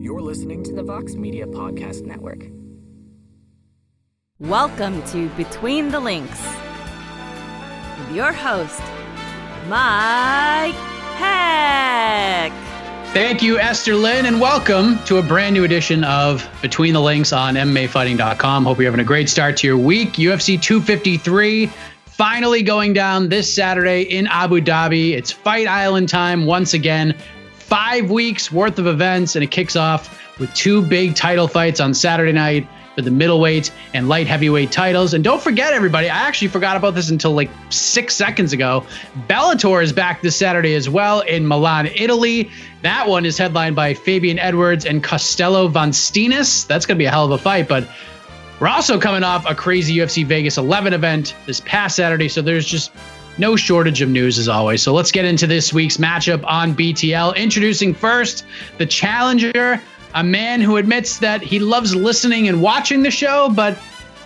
You're listening to the Vox Media Podcast Network. Welcome to Between the Links with your host, Mike Heck. Thank you, Esther Lynn, and welcome to a brand new edition of Between the Links on MMAfighting.com. Hope you're having a great start to your week. UFC 253 finally going down this Saturday in Abu Dhabi. It's Fight Island time once again. 5 weeks worth of events, and it kicks off with two big title fights on Saturday night for the middleweight and light heavyweight titles. And don't forget, everybody, I actually forgot about this until like 6 seconds ago. Bellator is back this Saturday as well in Milan, Italy. That one is headlined by Fabian Edwards and Costello Von Steenis. That's going to be a hell of a fight, but we're also coming off a crazy UFC Vegas 11 event this past Saturday, so there's just no shortage of news as always. So let's get into this week's matchup on BTL. Introducing first, the challenger, a man who admits that he loves listening and watching the show, but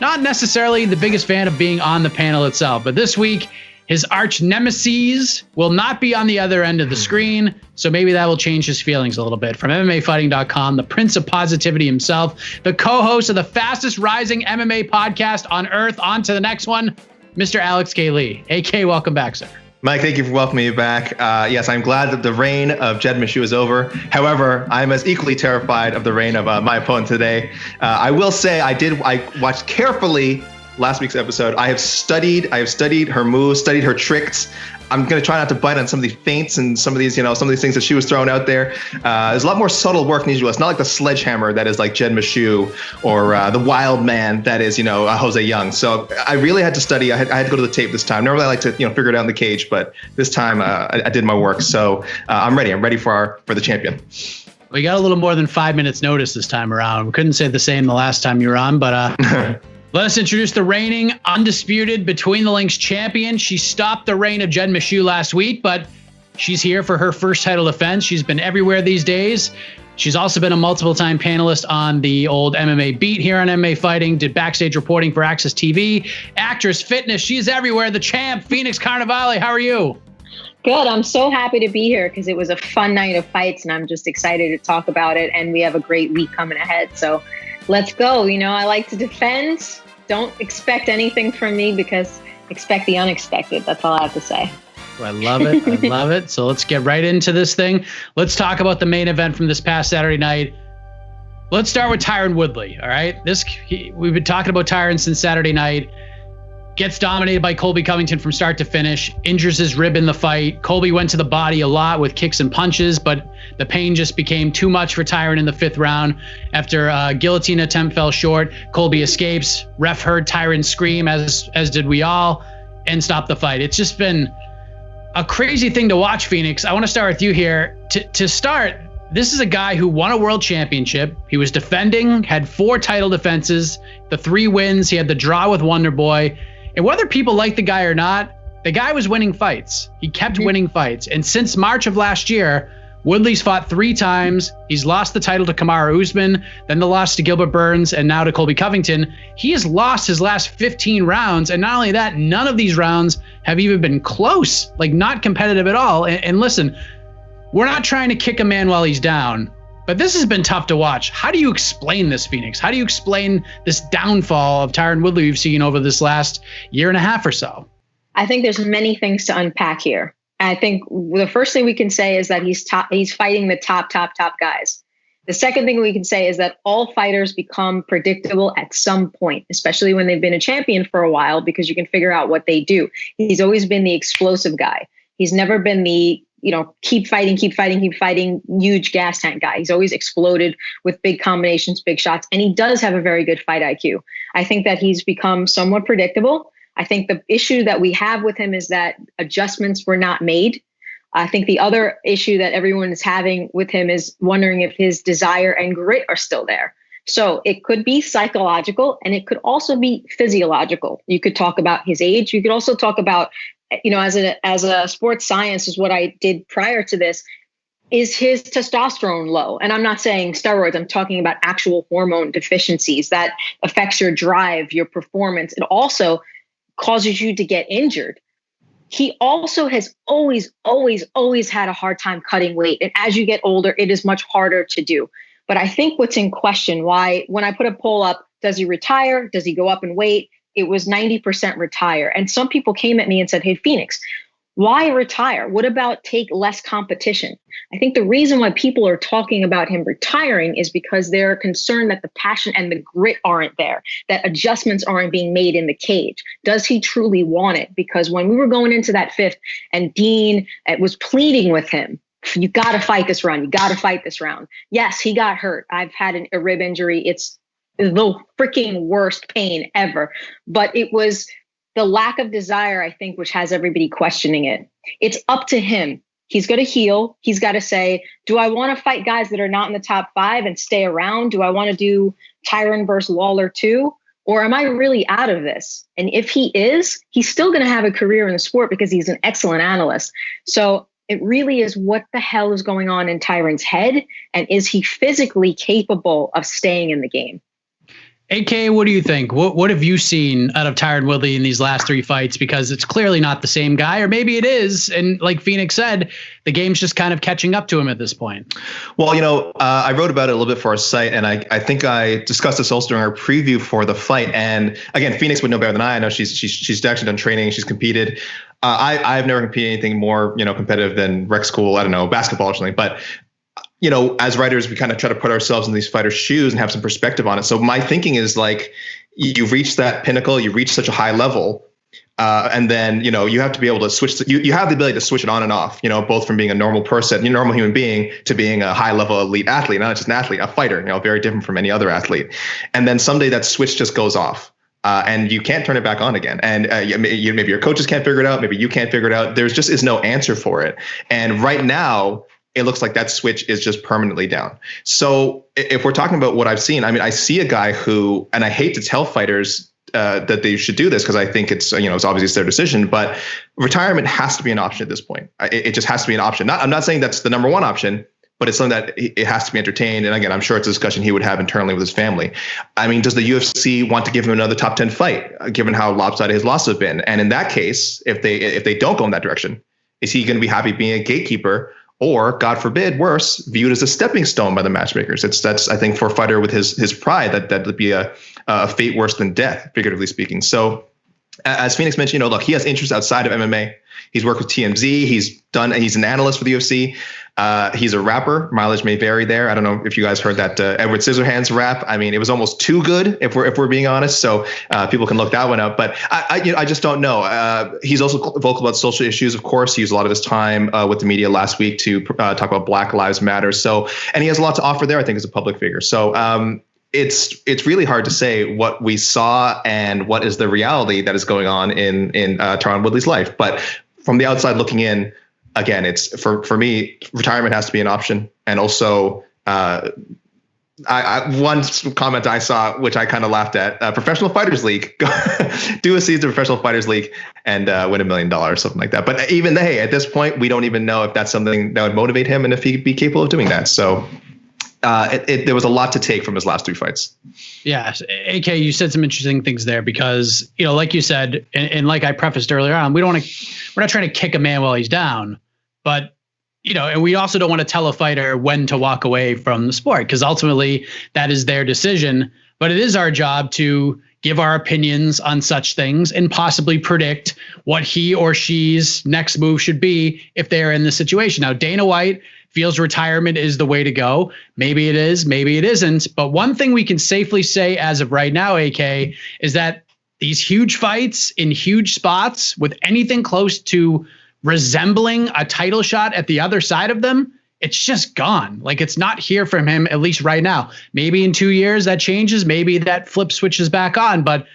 not necessarily the biggest fan of being on the panel itself. But this week, his arch nemesis will not be on the other end of the screen, so maybe that will change his feelings a little bit. From MMAfighting.com, the Prince of Positivity himself, the co-host of the fastest rising MMA podcast on earth. On to the next one, Mr. Alex K. Lee. AK, welcome back, sir. Mike, thank you for welcoming me back. Yes, I'm glad that the reign of Jed Meshew is over. However, I'm as equally terrified of the reign of my opponent today. I will say I watched carefully last week's episode. I have studied her moves, studied her tricks. I'm going to try not to bite on some of these feints and some of these things that she was throwing out there. There's a lot more subtle work than usual. It's not like the sledgehammer that is like Jed Meshew or the wild man that is, Jose Young. So I really had to study. I had to go to the tape this time. Normally I like to, figure it out in the cage, but this time I did my work. So I'm ready. I'm ready for the champion. We got a little more than 5 minutes notice this time around. We couldn't say the same the last time you were on, but let us introduce the reigning, undisputed Between the Links champion. She stopped the reign of Jed Meshew last week, but she's here for her first title defense. She's been everywhere these days. She's also been a multiple-time panelist on the old MMA beat here on MMA Fighting, did backstage reporting for Access TV, actress, fitness. She's everywhere. The champ, Phoenix Carnevale. How are you? Good. I'm so happy to be here because it was a fun night of fights, and I'm just excited to talk about it. And we have a great week coming ahead. So let's go. I like to defend. Don't expect anything from me because expect the unexpected. That's all I have to say. I love it. I love it. So let's get right into this thing. Let's talk about the main event from this past Saturday night. Let's start with Tyron Woodley. All right. We've been talking about Tyron since Saturday night. Gets dominated by Colby Covington from start to finish, injures his rib in the fight. Colby went to the body a lot with kicks and punches, but the pain just became too much for Tyron in the 5th round. After a guillotine attempt fell short, Colby escapes. Ref heard Tyron scream, as did we all, and stopped the fight. It's just been a crazy thing to watch, Phoenix. I want to start with you here. To start, this is a guy who won a world championship. He was defending, had 4 title defenses, the 3 wins. He had the draw with Wonder Boy. And whether people like the guy or not, the guy was winning fights. He kept winning fights. And since March of last year, Woodley's fought 3 times. He's lost the title to Kamaru Usman, then the loss to Gilbert Burns, and now to Colby Covington. He has lost his last 15 rounds. And not only that, none of these rounds have even been close, like not competitive at all. And listen, we're not trying to kick a man while he's down, but this has been tough to watch. How do you explain this, Phoenix? How do you explain this downfall of Tyron Woodley we've seen over this last year and a half or so? I think there's many things to unpack here. I think the first thing we can say is that he's fighting the top guys. The second thing we can say is that all fighters become predictable at some point, especially when they've been a champion for a while, because you can figure out what they do. He's always been the explosive guy. He's never been the keep fighting, huge gas tank guy. He's always exploded with big combinations, big shots, and he does have a very good fight IQ. I think that he's become somewhat predictable. I think the issue that we have with him is that adjustments were not made. I think the other issue that everyone is having with him is wondering if his desire and grit are still there. So it could be psychological and it could also be physiological. You could talk about his age. You could also talk about, as a sports science is what I did prior to this, is his testosterone low? And I'm not saying steroids. I'm talking about actual hormone deficiencies that affects your drive, your performance. It also causes you to get injured. He also has always had a hard time cutting weight. And as you get older, it is much harder to do. But I think what's in question, why when I put a poll up, does he retire? Does he go up in weight? It was 90% retire. And some people came at me and said, hey, Phoenix, why retire? What about take less competition? I think the reason why people are talking about him retiring is because they're concerned that the passion and the grit aren't there, that adjustments aren't being made in the cage. Does he truly want it? Because when we were going into that fifth and Dean was pleading with him, you got to fight this round. You got to fight this round. Yes, he got hurt. I've had a rib injury. It's the freaking worst pain ever. But it was the lack of desire, I think, which has everybody questioning it. It's up to him. He's going to heal. He's got to say, do I want to fight guys that are not in the top 5 and stay around? Do I want to do Tyron versus Lawler too? Or am I really out of this? And if he is, he's still going to have a career in the sport because he's an excellent analyst. So it really is what the hell is going on in Tyron's head? And is he physically capable of staying in the game? AK, what do you think? What have you seen out of Tyron Woodley in these last 3 fights? Because it's clearly not the same guy, or maybe it is. And like Phoenix said, the game's just kind of catching up to him at this point. Well, I wrote about it a little bit for our site, and I think I discussed this also during our preview for the fight. And again, Phoenix would know better than I know. She's actually done training. She's competed. I've never competed anything more, competitive than rec school. I don't know, basketball or something. But as writers, we kind of try to put ourselves in these fighters' shoes and have some perspective on it. So my thinking is like, you've reached that pinnacle, you reach such a high level, and then, you have to be able to switch. You have the ability to switch it on and off, both from being a normal person, normal human being, to being a high level elite athlete, not just an athlete, a fighter, very different from any other athlete. And then someday that switch just goes off. And you can't turn it back on again. And maybe your coaches can't figure it out. Maybe you can't figure it out. There's just is no answer for it. And right now, it looks like that switch is just permanently down. So if we're talking about what I've seen, I see a guy who, and I hate to tell fighters that they should do this because I think it's obviously it's their decision, but retirement has to be an option at this point. It just has to be an option. I'm not saying that's the number one option, but it's something that it has to be entertained. And again, I'm sure it's a discussion he would have internally with his family. Does the UFC want to give him another top 10 fight, given how lopsided his losses have been? And in that case, if they don't go in that direction, is he going to be happy being a gatekeeper? Or, God forbid, worse, viewed as a stepping stone by the matchmakers? That's I think, for a fighter with his pride, that would be a fate worse than death, figuratively speaking. So, as Phoenix mentioned, look, he has interests outside of MMA. He's worked with TMZ. He's an analyst for the UFC. He's a rapper. Mileage may vary there. I don't know if you guys heard that Edward Scissorhands rap. It was almost too good, if we're being honest. So people can look that one up. But I just don't know. He's also vocal about social issues. Of course, he used a lot of his time with the media last week to talk about Black Lives Matter. So, and he has a lot to offer there, I think, as a public figure. So it's really hard to say what we saw and what is the reality that is going on in Tyron Woodley's life. But from the outside looking in, again, it's for me, retirement has to be an option. And also, one comment I saw, which I kind of laughed at, Professional Fighters League, do a season of Professional Fighters League and win $1 million or something like that. But even at this point, we don't even know if that's something that would motivate him and if he'd be capable of doing that. So there was a lot to take from his last 3 fights. Yeah. AK, you said some interesting things there because, like you said, and like I prefaced earlier on, we're not trying to kick a man while he's down, but, and we also don't want to tell a fighter when to walk away from the sport because ultimately that is their decision. But it is our job to give our opinions on such things and possibly predict what he or she's next move should be if they're in this situation. Now, Dana White feels retirement is the way to go. Maybe it is, maybe it isn't. But one thing we can safely say as of right now, AK, is that these huge fights in huge spots with anything close to resembling a title shot at the other side of them, it's just gone. Like, it's not here from him, at least right now. Maybe in 2 years that changes. Maybe that flip switches back on. But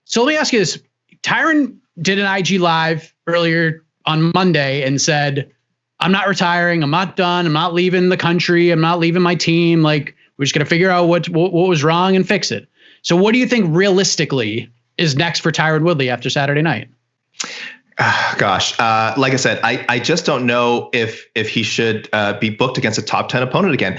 so let me ask you this. Tyron did an IG Live earlier on Monday and said, I'm not retiring. I'm not done. I'm not leaving the country. I'm not leaving my team. Like, we're just going to figure out what was wrong and fix it. So what do you think realistically is next for Tyron Woodley after Saturday night? Gosh, like I said, I just don't know if he should be booked against a top 10 opponent again.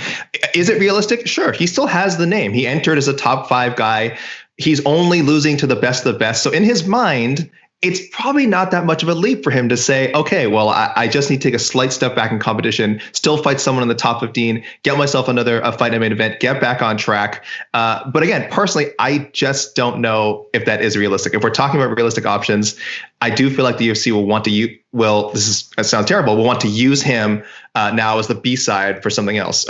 Is it realistic? Sure. He still has the name. He entered as a top 5 guy. He's only losing to the best of the best. So in his mind, it's probably not that much of a leap for him to say, okay, well, I just need to take a slight step back in competition, still fight someone in the top 15, get myself another fight in a main event, get back on track. But again, personally, I just don't know if that is realistic. If we're talking about realistic options, I do feel like the UFC will want to use, it sounds terrible, will want to use him now as the B-side for something else.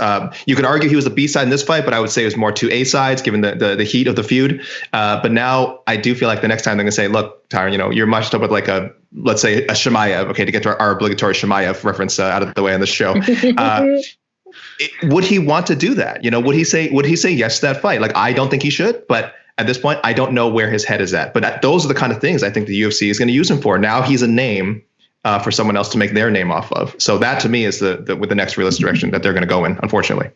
You could argue he was the B-side in this fight, but I would say it was more two A-sides given the heat of the feud. But now I do feel like the next time they're going to say, look, Tyron, you're matched up with like let's say a Chimaev, okay, to get to our obligatory Chimaev reference out of the way on this show. Would he want to do that? Would he say yes to that fight? Like, I don't think he should, but at this point, I don't know where his head is at. But those are the kind of things I think the UFC is going to use him for. Now he's a name for someone else to make their name off of. So that to me is with the next realistic direction that they're going to go in, unfortunately.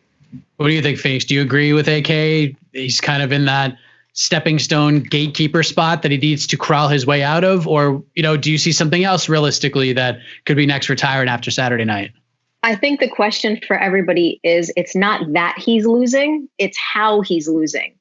What do you think, Phoenix? Do you agree with AK? He's kind of in that stepping stone gatekeeper spot that he needs to crawl his way out of? Or, do you see something else realistically that could be next for Tyron after Saturday night? I think the question for everybody is, it's not that he's losing, it's how he's losing,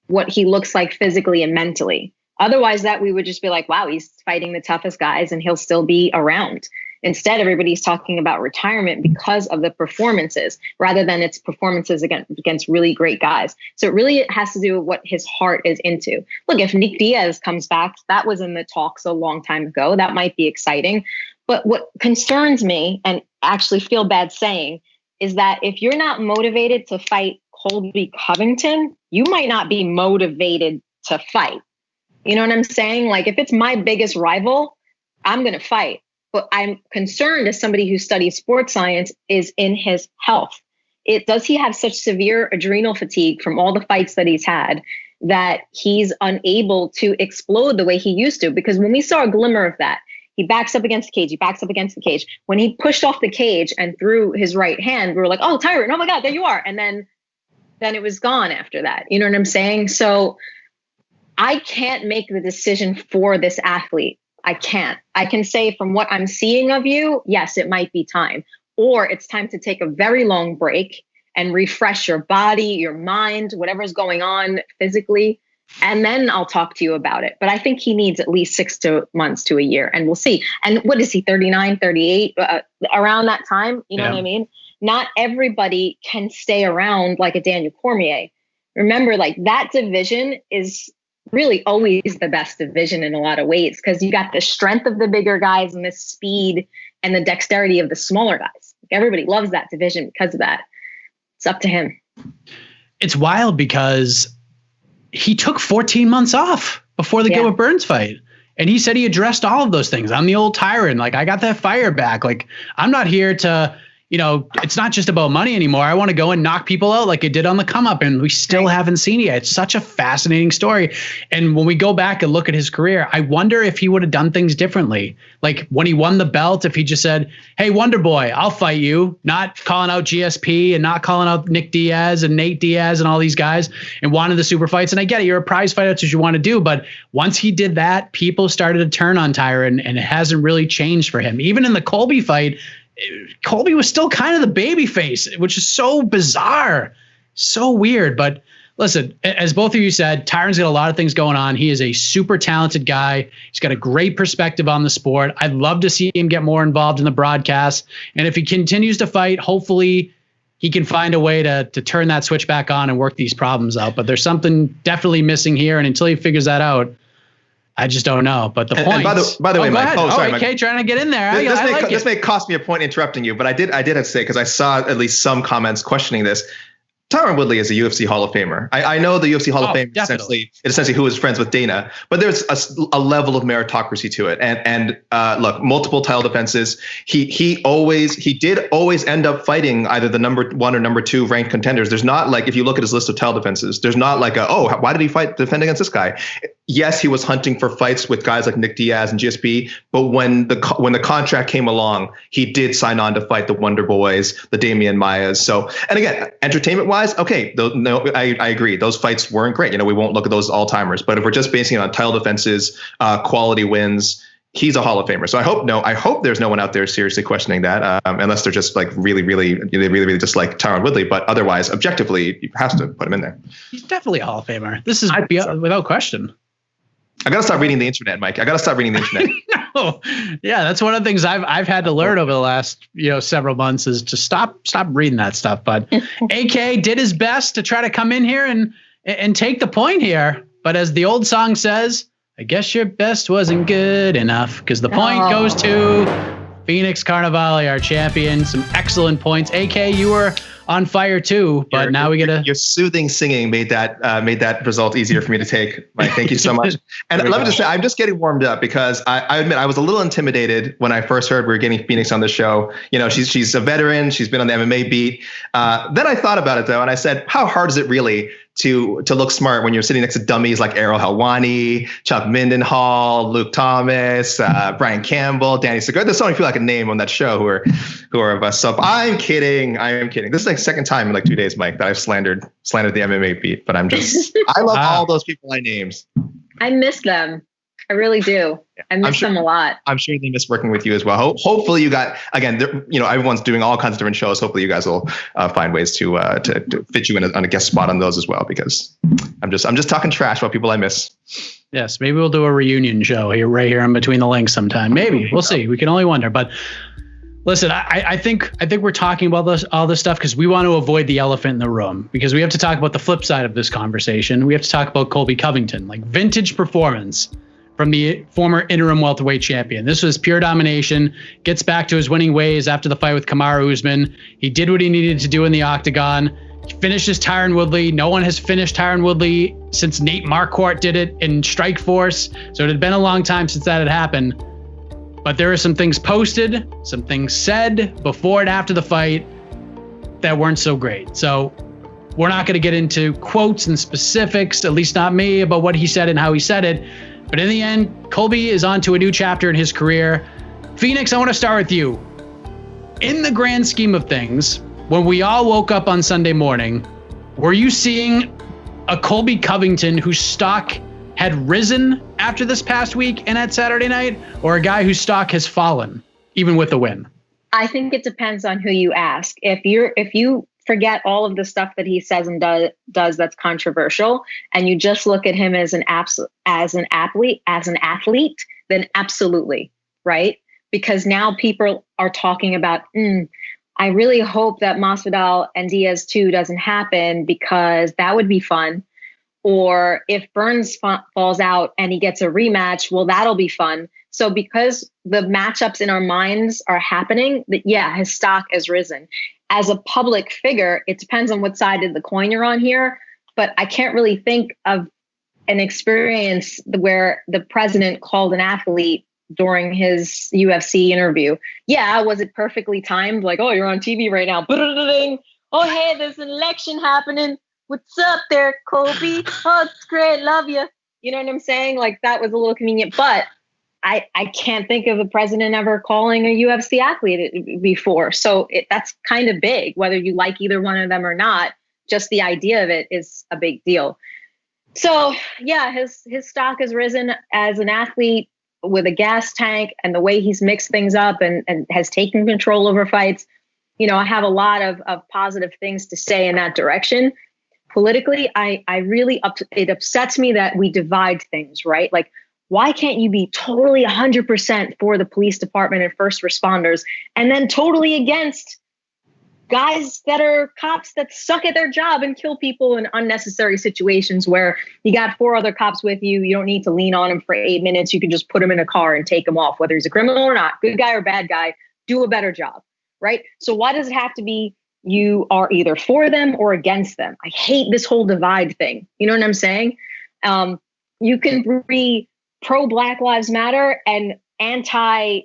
what he looks like physically and mentally. Otherwise, that we would just be like, wow, he's fighting the toughest guys and he'll still be around. Instead, everybody's talking about retirement because of the performances rather than its performances against really great guys. So it really has to do with what his heart is into. Look, if Nick Diaz comes back, that was in the talks a long time ago. That might be exciting. But what concerns me, and actually feel bad saying, is that if you're not motivated to fight Colby Covington, you might not be motivated to fight. You know what I'm saying? Like, if it's my biggest rival, I'm going to fight. But I'm concerned, as somebody who studies sports science, is in his health. Does he have such severe adrenal fatigue from all the fights that he's had that he's unable to explode the way he used to? Because when we saw a glimmer of that, he backs up against the cage. When he pushed off the cage and threw his right hand, we were like, oh, Tyron, oh my God, there you are. And then it was gone after that. You know what I'm saying? So I can't make the decision for this athlete. I can't. I can say from what I'm seeing of you, yes, it might be time. Or it's time to take a very long break and refresh your body, your mind, whatever's going on physically. And then I'll talk to you about it. But I think he needs at least 6 months to a year, and we'll see. And what is he, 39, 38, around that time? You know what I mean? Not everybody can stay around like a Daniel Cormier. Remember, like, that division is really always the best division in a lot of ways, because you got the strength of the bigger guys and the speed and the dexterity of the smaller guys. Like, everybody loves that division because of that. It's up to him. It's wild because he took 14 months off before the Gilbert Burns fight. And he said he addressed all of those things. I'm the old Tyron. Like, I got that fire back. Like, I'm not here to, it's not just about money anymore. I want to go and knock people out like it did on the come up. And we still haven't seen it yet. It's such a fascinating story. And when we go back and look at his career, I wonder if he would have done things differently. Like, when he won the belt, if he just said, hey, Wonder Boy, I'll fight you, not calling out GSP and not calling out Nick Diaz and Nate Diaz and all these guys, and wanted the super fights. And I get it. You're a prize fighter. That's what you want to do. But once he did that, people started to turn on Tyron, and it hasn't really changed for him. Even in the Colby fight, Colby was still kind of the baby face, which is so bizarre, so weird. But listen, as both of you said, Tyron's got a lot of things going on. He is a super talented guy. He's got a great perspective on the sport. I'd love to see him get more involved in the broadcast. And if he continues to fight, hopefully he can find a way to turn that switch back on and work these problems out. But there's something definitely missing here. And until he figures that out, I just don't know. But the point. By the way, Mike. Oh, sorry, Mike. Trying to get in there. This may cost me a point interrupting you, but I did have to say, because I saw at least some comments questioning this. Tyron Woodley is a UFC Hall of Famer. I know the UFC Hall of Fame is essentially who is friends with Dana, but there's a level of meritocracy to it. And look, multiple title defenses. He did always end up fighting either the number 1 or number 2 ranked contenders. There's not, like, if you look at his list of title defenses, there's not like why did he defend against this guy? Yes, he was hunting for fights with guys like Nick Diaz and GSP, but when the contract came along, he did sign on to fight the Wonder Boys, the Damian Maias. So, and again, entertainment-wise, okay, I agree. Those fights weren't great. We won't look at those all-timers. But if we're just basing it on title defenses, quality wins, he's a Hall of Famer. So I hope there's no one out there seriously questioning that, unless they're just like really just like Tyron Woodley. But otherwise, objectively, you have to put him in there. He's definitely a Hall of Famer. This is without question. I got to stop reading the internet, Mike. I got to stop reading the internet. No. Yeah, that's one of the things I've had to learn over the last, several months is to stop reading that stuff. But AK did his best to try to come in here and take the point here. But as the old song says, I guess your best wasn't good enough, because the point goes to Phoenix Carnevale, our champion. Some excellent points. AK, you were on fire too, but now we get your soothing singing made that result easier for me to take. Mike, thank you so much. And let me just say, I'm just getting warmed up because I admit I was a little intimidated when I first heard we were getting Phoenix on the show. She's a veteran. She's been on the MMA beat. Then I thought about it though, and I said, how hard is it really to look smart when you're sitting next to dummies like Ariel Helwani, Chuck Mindenhall, Luke Thomas, Brian Campbell, Danny Segura. There's so many people I can name on that show who are of us. So I'm kidding. This is like second time in like 2 days, Mike, that I've slandered the MMA beat. But I love all those people I named. I miss them. I really do. I miss them a lot. I'm sure they miss working with you as well. Hopefully you got, again, everyone's doing all kinds of different shows. Hopefully you guys will find ways to fit you in on a guest spot on those as well, because I'm just talking trash about people I miss. Yes, maybe we'll do a reunion show right here in Between the Links sometime. Maybe. We'll see. We can only wonder. But listen, I think we're talking about all this stuff because we want to avoid the elephant in the room, because we have to talk about the flip side of this conversation. We have to talk about Colby Covington, like vintage performance from the former interim welterweight champion. This was pure domination, gets back to his winning ways after the fight with Kamaru Usman. He did what he needed to do in the octagon. He finishes Tyron Woodley. No one has finished Tyron Woodley since Nate Marquardt did it in Strikeforce. So it had been a long time since that had happened. But there are some things posted, some things said before and after the fight that weren't so great. So we're not going to get into quotes and specifics, at least not me, about what he said and how he said it. But in the end, Colby is on to a new chapter in his career. Phoenix, I want to start with you. In the grand scheme of things, when we all woke up on Sunday morning, were you seeing a Colby Covington whose stock had risen after this past week and at Saturday night, or a guy whose stock has fallen, even with the win? I think it depends on who you ask. If you forget all of the stuff that he says and does that's controversial, and you just look at him as an athlete, then absolutely, right? Because now people are talking about, I really hope that Masvidal and Diaz 2 doesn't happen, because that would be fun. Or if Burns falls out and he gets a rematch, well, that'll be fun. So because the matchups in our minds are happening, his stock has risen. As a public figure, it depends on what side of the coin you're on here, but I can't really think of an experience where the president called an athlete during his UFC interview. Yeah, was it perfectly timed? Like, oh, you're on TV right now. Oh, hey, there's an election happening. What's up there, Colby? Oh, it's great. Love you. You know what I'm saying? Like, that was a little convenient, but I can't think of the president ever calling a UFC athlete before. So that's kind of big, whether you like either one of them or not. Just the idea of it is a big deal. So yeah, his stock has risen as an athlete with a gas tank, and the way he's mixed things up and has taken control over fights. I have a lot of positive things to say in that direction. Politically, it upsets me that we divide things, right? Like, why can't you be totally 100% for the police department and first responders, and then totally against guys that are cops that suck at their job and kill people in unnecessary situations where you got 4 other cops with you? You don't need to lean on them for 8 minutes. You can just put him in a car and take him off, whether he's a criminal or not, good guy or bad guy, do a better job, right? So why does it have to be you are either for them or against them? I hate this whole divide thing. You know what I'm saying? You can be pro Black Lives Matter and anti,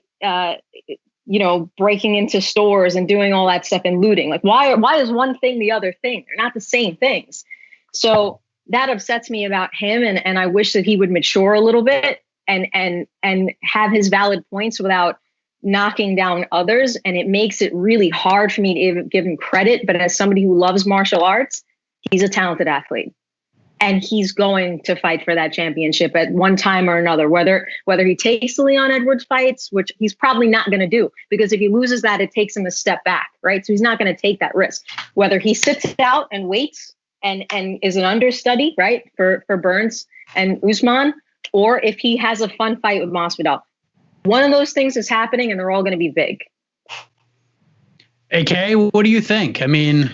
breaking into stores and doing all that stuff and looting. Like, why is one thing the other thing? They're not the same things. So that upsets me about him. And I wish that he would mature a little bit and have his valid points without knocking down others. And it makes it really hard for me to even give him credit. But as somebody who loves martial arts, he's a talented athlete. And he's going to fight for that championship at one time or another, whether he takes the Leon Edwards fights, which he's probably not going to do, because if he loses that, it takes him a step back, right? So he's not going to take that risk. Whether he sits out and waits and is an understudy, right, for Burns and Usman, or if he has a fun fight with Masvidal. One of those things is happening, and they're all going to be big. AK, what do you think? I mean,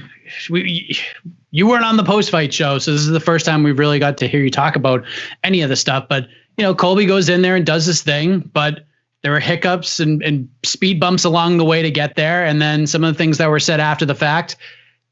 you weren't on the post-fight show, so this is the first time we've really got to hear you talk about any of the stuff. But, Colby goes in there and does his thing, but there were hiccups and speed bumps along the way to get there. And then some of the things that were said after the fact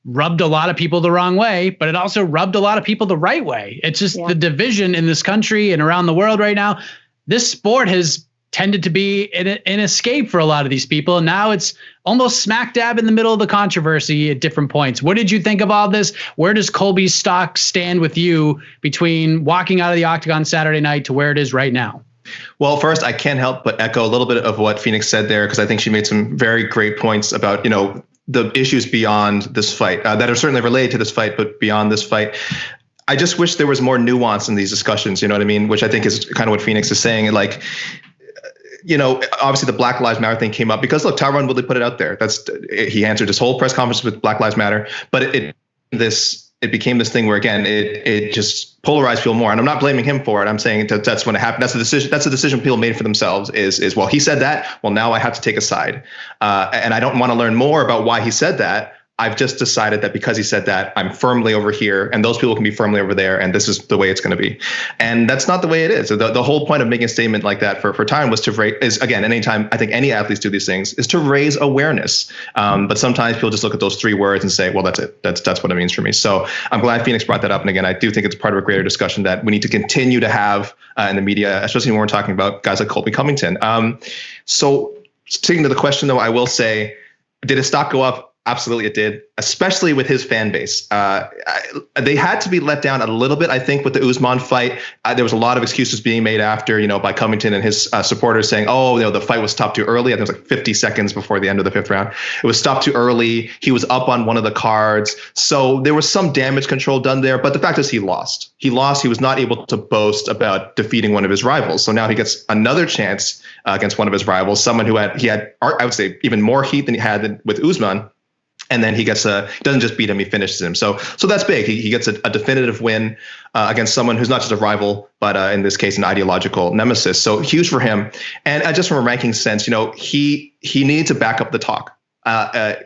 rubbed a lot of people the wrong way, but it also rubbed a lot of people the right way. It's just the division in this country and around the world right now. This sport has tended to be an escape for a lot of these people. And now it's almost smack dab in the middle of the controversy at different points. What did you think of all this? Where does Colby's stock stand with you between walking out of the octagon Saturday night to where it is right now? Well, first, I can't help but echo a little bit of what Phoenix said there, because I think she made some very great points about, the issues beyond this fight that are certainly related to this fight, but beyond this fight. I just wish there was more nuance in these discussions, you know what I mean? Which I think is kind of what Phoenix is saying. Like, obviously the Black Lives Matter thing came up because, look, Tyron Woodley put it out there. He answered his whole press conference with Black Lives Matter, but it became this thing where, again, it just polarized people more. And I'm not blaming him for it. I'm saying that's when it happened. That's the decision people made for themselves is, well, he said that. Well, now I have to take a side. And I don't want to learn more about why he said that. I've just decided that because he said that, I'm firmly over here and those people can be firmly over there. And this is the way it's going to be. And that's not the way it is. So the whole point of making a statement like that for Tyron was to raise, again, anytime I think any athletes do these things, is to raise awareness. But sometimes people just look at those three words and say, well, that's it. That's what it means for me. So I'm glad Phoenix brought that up. And again, I do think it's part of a greater discussion that we need to continue to have in the media, especially when we're talking about guys like Colby Covington. So sticking to the question, though, I will say, did his stock go up? Absolutely, it did, especially with his fan base. They had to be let down a little bit, I think, with the Usman fight. There was a lot of excuses being made after, by Covington and his supporters saying, the fight was stopped too early. I think it was like 50 seconds before the end of the fifth round. It was stopped too early. He was up on one of the cards. So there was some damage control done there. But the fact is he lost. He was not able to boast about defeating one of his rivals. So now he gets another chance against one of his rivals, someone who had, I would say, even more heat than he had with Usman. And then he doesn't just beat him, he finishes him. So that's big. He gets a definitive win against someone who's not just a rival, but in this case, an ideological nemesis. So huge for him. And just from a ranking sense, he needed to back up the talk.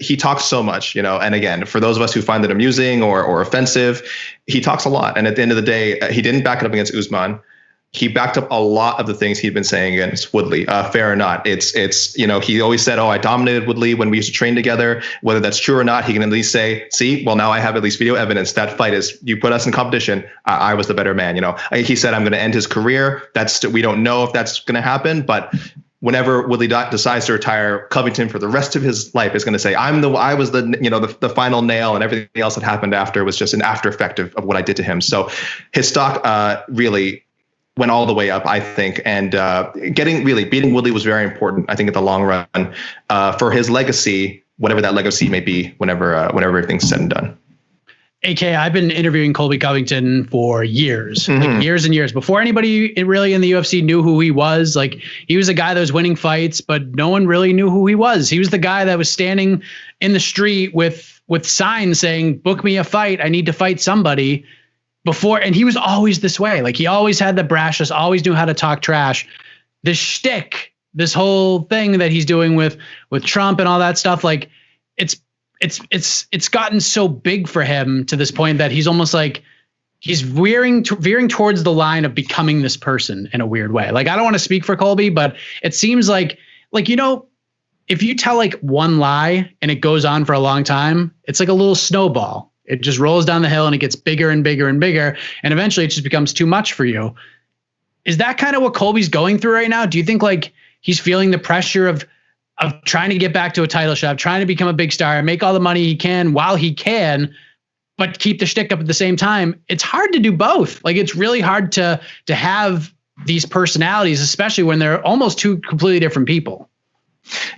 He talks so much, and again, for those of us who find it amusing or offensive, he talks a lot. And at the end of the day, he didn't back it up against Usman. He backed up a lot of the things he'd been saying against Woodley, fair or not. It's he always said, I dominated Woodley when we used to train together. Whether that's true or not, he can at least say, see, well, now I have at least video evidence. That fight is, you put us in competition. I was the better man. He said, I'm going to end his career. We don't know if that's going to happen, but whenever Woodley decides to retire, Covington for the rest of his life is going to say, I was the final nail, and everything else that happened after was just an after effect of what I did to him. So his stock really went all the way up, I think. And beating Woodley was very important, I think, in the long run for his legacy, whatever that legacy may be, whenever everything's said and done. AK, I've been interviewing Colby Covington for years, like years and years, before anybody really in the UFC knew who he was. Like, he was a guy that was winning fights, but no one really knew who he was. He was the guy that was standing in the street with signs saying, book me a fight. I need to fight somebody. Before, and he was always this way. Like, he always had the brashness, always knew how to talk trash. This shtick, this whole thing that he's doing with Trump and all that stuff, like, it's gotten so big for him to this point that he's almost like he's veering towards the line of becoming this person in a weird way. Like, I don't want to speak for Colby, but it seems like if you tell like one lie and it goes on for a long time, it's like a little snowball. It just rolls down the hill and it gets bigger and bigger and bigger. And eventually it just becomes too much for you. Is that kind of what Colby's going through right now? Do you think like he's feeling the pressure of trying to get back to a title shot, trying to become a big star, make all the money he can while he can, but keep the shtick up at the same time? It's hard to do both. Like, it's really hard to have these personalities, especially when they're almost two completely different people.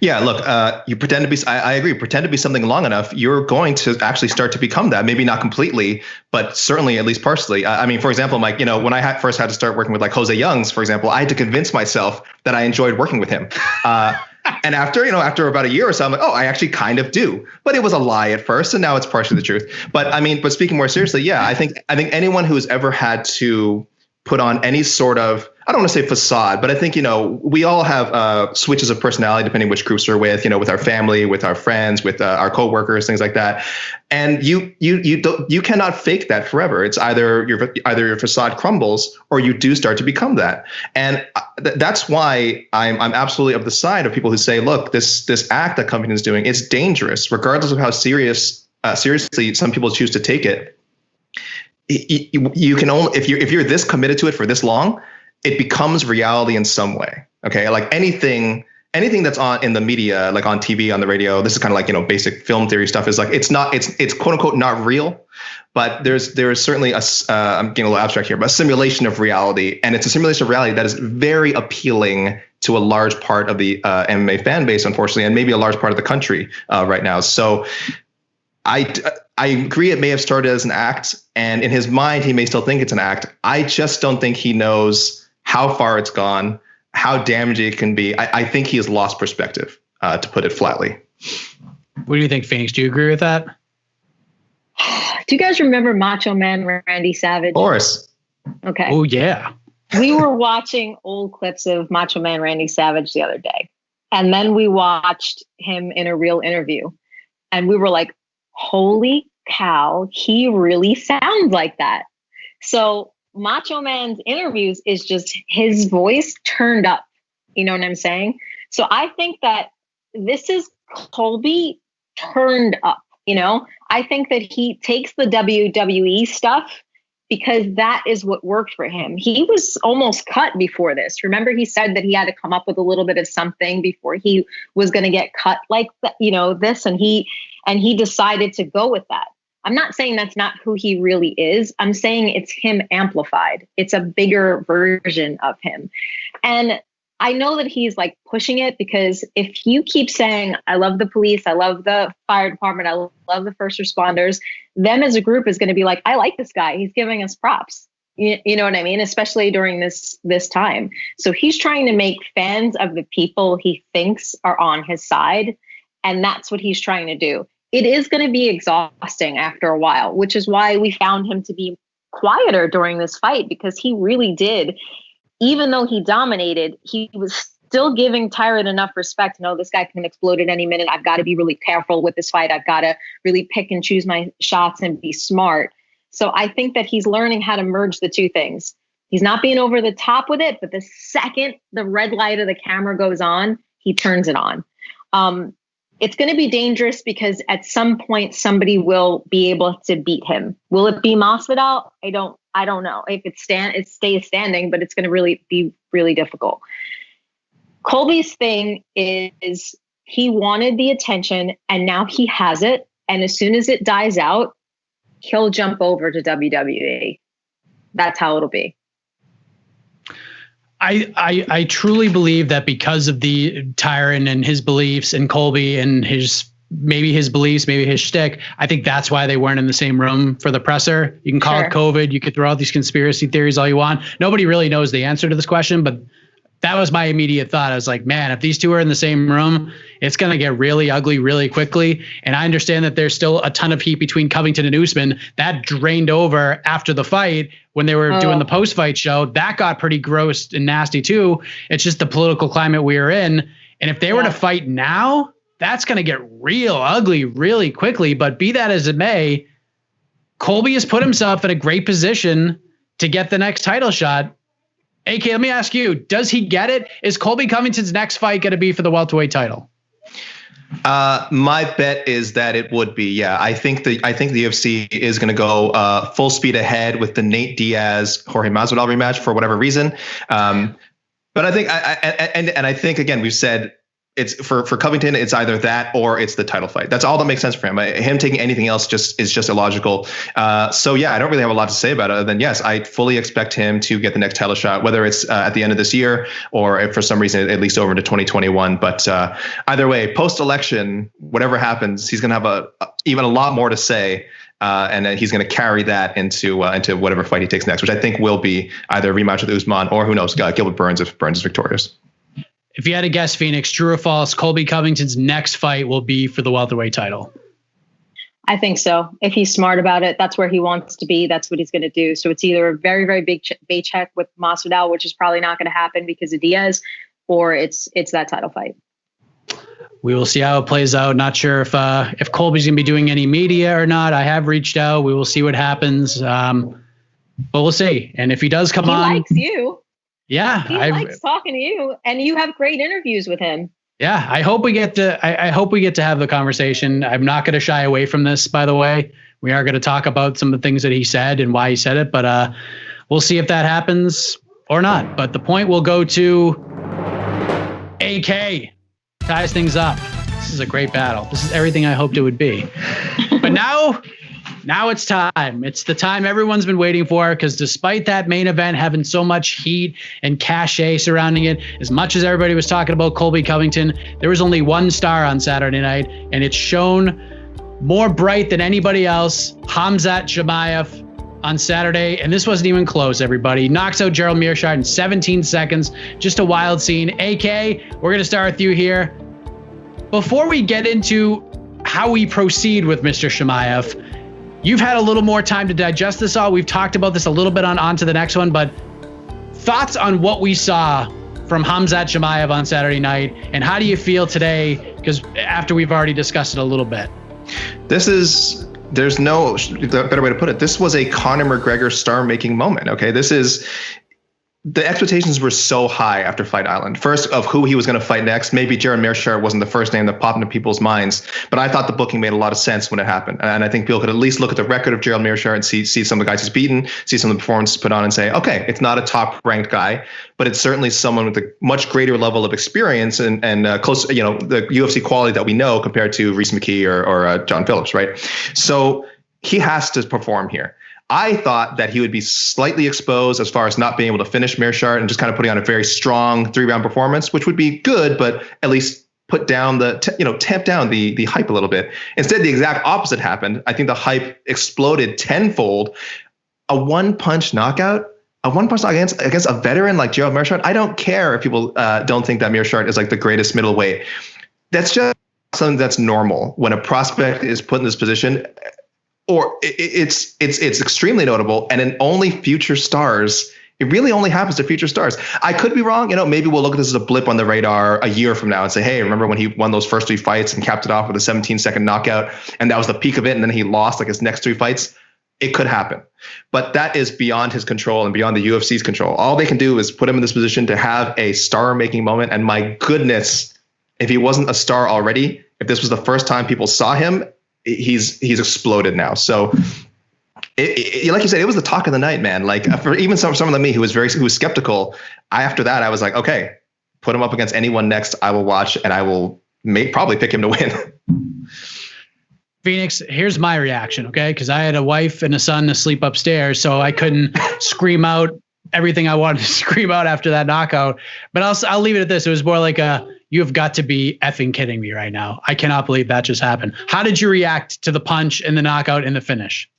Yeah, look, you pretend to be, I agree, pretend to be something long enough, you're going to actually start to become that. Maybe not completely, but certainly at least partially. I mean, for example, Mike, when I first had to start working with like Jose Youngs, for example, I had to convince myself that I enjoyed working with him. And after about a year or so, I'm like, I actually kind of do. But it was a lie at first, and now it's partially the truth. But speaking more seriously, yeah, I think anyone who's ever had to put on any sort of, don't want to say facade, but I think, we all have switches of personality depending which groups we're with, with our family, with our friends, with our coworkers, things like that. And you cannot fake that forever. It's either your facade crumbles or you do start to become that. And that's why I'm absolutely of the side of people who say, look, this act that Covington is doing is dangerous, regardless of how seriously some people choose to take it. You can only, if you're this committed to it for this long, it becomes reality in some way. Okay. Like anything that's on in the media, like on TV, on the radio, this is kind of like, basic film theory stuff, is like, it's quote unquote not real, but there's certainly I'm getting a little abstract here, but a simulation of reality. And it's a simulation of reality that is very appealing to a large part of the MMA fan base, unfortunately, and maybe a large part of the country right now. So I agree it may have started as an act, and in his mind, he may still think it's an act. I just don't think he knows how far it's gone, how damaging it can be. I think he has lost perspective, to put it flatly. What do you think, Phoenix? Do you agree with that? Do you guys remember Macho Man Randy Savage? Of course. Okay. Oh, yeah. We were watching old clips of Macho Man Randy Savage the other day. And then we watched him in a real interview. And we were like, holy cow, he really sounds like that. So Macho Man's interviews is just his voice turned up. You know what I'm saying? So I think that this is Colby turned up. I think that he takes the WWE stuff because that is what worked for him. He was almost cut before this. Remember, he said that he had to come up with a little bit of something before he was going to get cut like this, and he decided to go with that. I'm not saying that's not who he really is. I'm saying it's him amplified. It's a bigger version of him. And I know that he's like pushing it, because if you keep saying, I love the police, I love the fire department, I love the first responders, them as a group is going to be like, I like this guy. He's giving us props. You know what I mean? Especially during this time. So he's trying to make fans of the people he thinks are on his side. And that's what he's trying to do. It is going to be exhausting after a while, which is why we found him to be quieter during this fight, because he really did. Even though he dominated, he was still giving Tyron enough respect. No, this guy can explode at any minute. I've got to be really careful with this fight. I've got to really pick and choose my shots and be smart. So I think that he's learning how to merge the two things. He's not being over the top with it, but the second the red light of the camera goes on, he turns it on. It's going to be dangerous because at some point somebody will be able to beat him. Will it be Masvidal? I don't know. If it stays standing, but it's going to really be really difficult. Colby's thing is he wanted the attention and now he has it. And as soon as it dies out, he'll jump over to WWE. That's how it'll be. I truly believe that because of the Tyron and his beliefs and Colby and his beliefs, maybe his shtick, I think that's why they weren't in the same room for the presser. You can call it COVID. You could throw out these conspiracy theories all you want. Nobody really knows the answer to this question, but that was my immediate thought. I was like, man, if these two are in the same room, it's going to get really ugly really quickly. And I understand that there's still a ton of heat between Covington and Usman. That drained over after the fight when they were doing the post-fight show. That got pretty gross and nasty too. It's just the political climate we are in. And if they were to fight now, that's going to get real ugly really quickly. But be that as it may, Colby has put himself in a great position to get the next title shot. AK, let me ask you, does he get it? Is Colby Covington's next fight going to be for the welterweight title? My bet is that it would be. Yeah, I think the UFC is going to go full speed ahead with the Nate Diaz Jorge Masvidal rematch for whatever reason. But I think I think again, we've said it's for Covington, it's either that or it's the title fight. That's all that makes sense for him. Him taking anything else is just illogical. So yeah, I don't really have a lot to say about it other than yes, I fully expect him to get the next title shot, whether it's at the end of this year or if for some reason at least over into 2021. But either way, post-election, whatever happens, he's going to have even a lot more to say. And then he's going to carry that into whatever fight he takes next, which I think will be either a rematch with Usman or who knows, Gilbert Burns if Burns is victorious. If you had to guess, Phoenix, true or false, Colby Covington's next fight will be for the welterweight title? I think so. If he's smart about it, that's where he wants to be. That's what he's going to do. So it's either a very, very big paycheck with Masvidal, which is probably not going to happen because of Diaz, or it's that title fight. We will see how it plays out. Not sure if Colby's going to be doing any media or not. I have reached out. We will see what happens. But we'll see. And if he does come on, he likes you. Yeah, he likes talking to you, and you have great interviews with him. Yeah, I hope we get to. I hope we get to have the conversation. I'm not going to shy away from this. By the way, we are going to talk about some of the things that he said and why he said it. But we'll see if that happens or not. But the point will go to AK. Ties things up. This is a great battle. This is everything I hoped it would be. But now it's time. It's the time everyone's been waiting for, because despite that main event having so much heat and cachet surrounding it, as much as everybody was talking about Colby Covington, there was only one star on Saturday night, and it's shown more bright than anybody else. Khamzat Chimaev on Saturday, and this wasn't even close, everybody. Knocks out Gerald Meerschaert in 17 seconds. Just a wild scene. AK, we're going to start with you here. Before we get into how we proceed with Mr. Chimaev, you've had a little more time to digest this all. We've talked about this a little bit on to the next one, but thoughts on what we saw from Khamzat Chimaev on Saturday night, and how do you feel today? Because after we've already discussed it a little bit. There's no better way to put it. This was a Conor McGregor star-making moment. Okay, the expectations were so high after Fight Island. First, of who he was going to fight next. Maybe Gerald Meerschaert wasn't the first name that popped into people's minds, but I thought the booking made a lot of sense when it happened. And I think people could at least look at the record of Gerald Meerschaert and see some of the guys he's beaten, see some of the performances put on, and say, okay, it's not a top-ranked guy, but it's certainly someone with a much greater level of experience and close, the UFC quality that we know compared to Reese McKee or John Phillips, right? So he has to perform here. I thought that he would be slightly exposed as far as not being able to finish Meerschaert and just kind of putting on a very strong 3-round performance, which would be good, but at least put down tamp down the hype a little bit. Instead, the exact opposite happened. I think the hype exploded tenfold. A one-punch knockout against a veteran like Gerald Meerschaert. I don't care if people don't think that Meerschaert is like the greatest middleweight. That's just something that's normal when a prospect is put in this position. Or it's extremely notable, and in only future stars. It really only happens to future stars. I could be wrong. Maybe we'll look at this as a blip on the radar a year from now and say, hey, remember when he won those first 3 fights and capped it off with a 17-second knockout, and that was the peak of it, and then he lost like his next 3 fights? It could happen. But that is beyond his control and beyond the UFC's control. All they can do is put him in this position to have a star-making moment, and my goodness, if he wasn't a star already, if this was the first time people saw him, he's exploded now. So like you said, it was the talk of the night, man. Like for even someone like me who was skeptical, after that, I was like, okay, put him up against anyone next. I will watch, and I will probably pick him to win. Phoenix, here's my reaction. Okay. Cause I had a wife and a son asleep upstairs, so I couldn't scream out everything I wanted to scream out after that knockout, but I'll leave it at this. It was more like you have got to be effing kidding me right now. I cannot believe that just happened. How did you react to the punch and the knockout and the finish?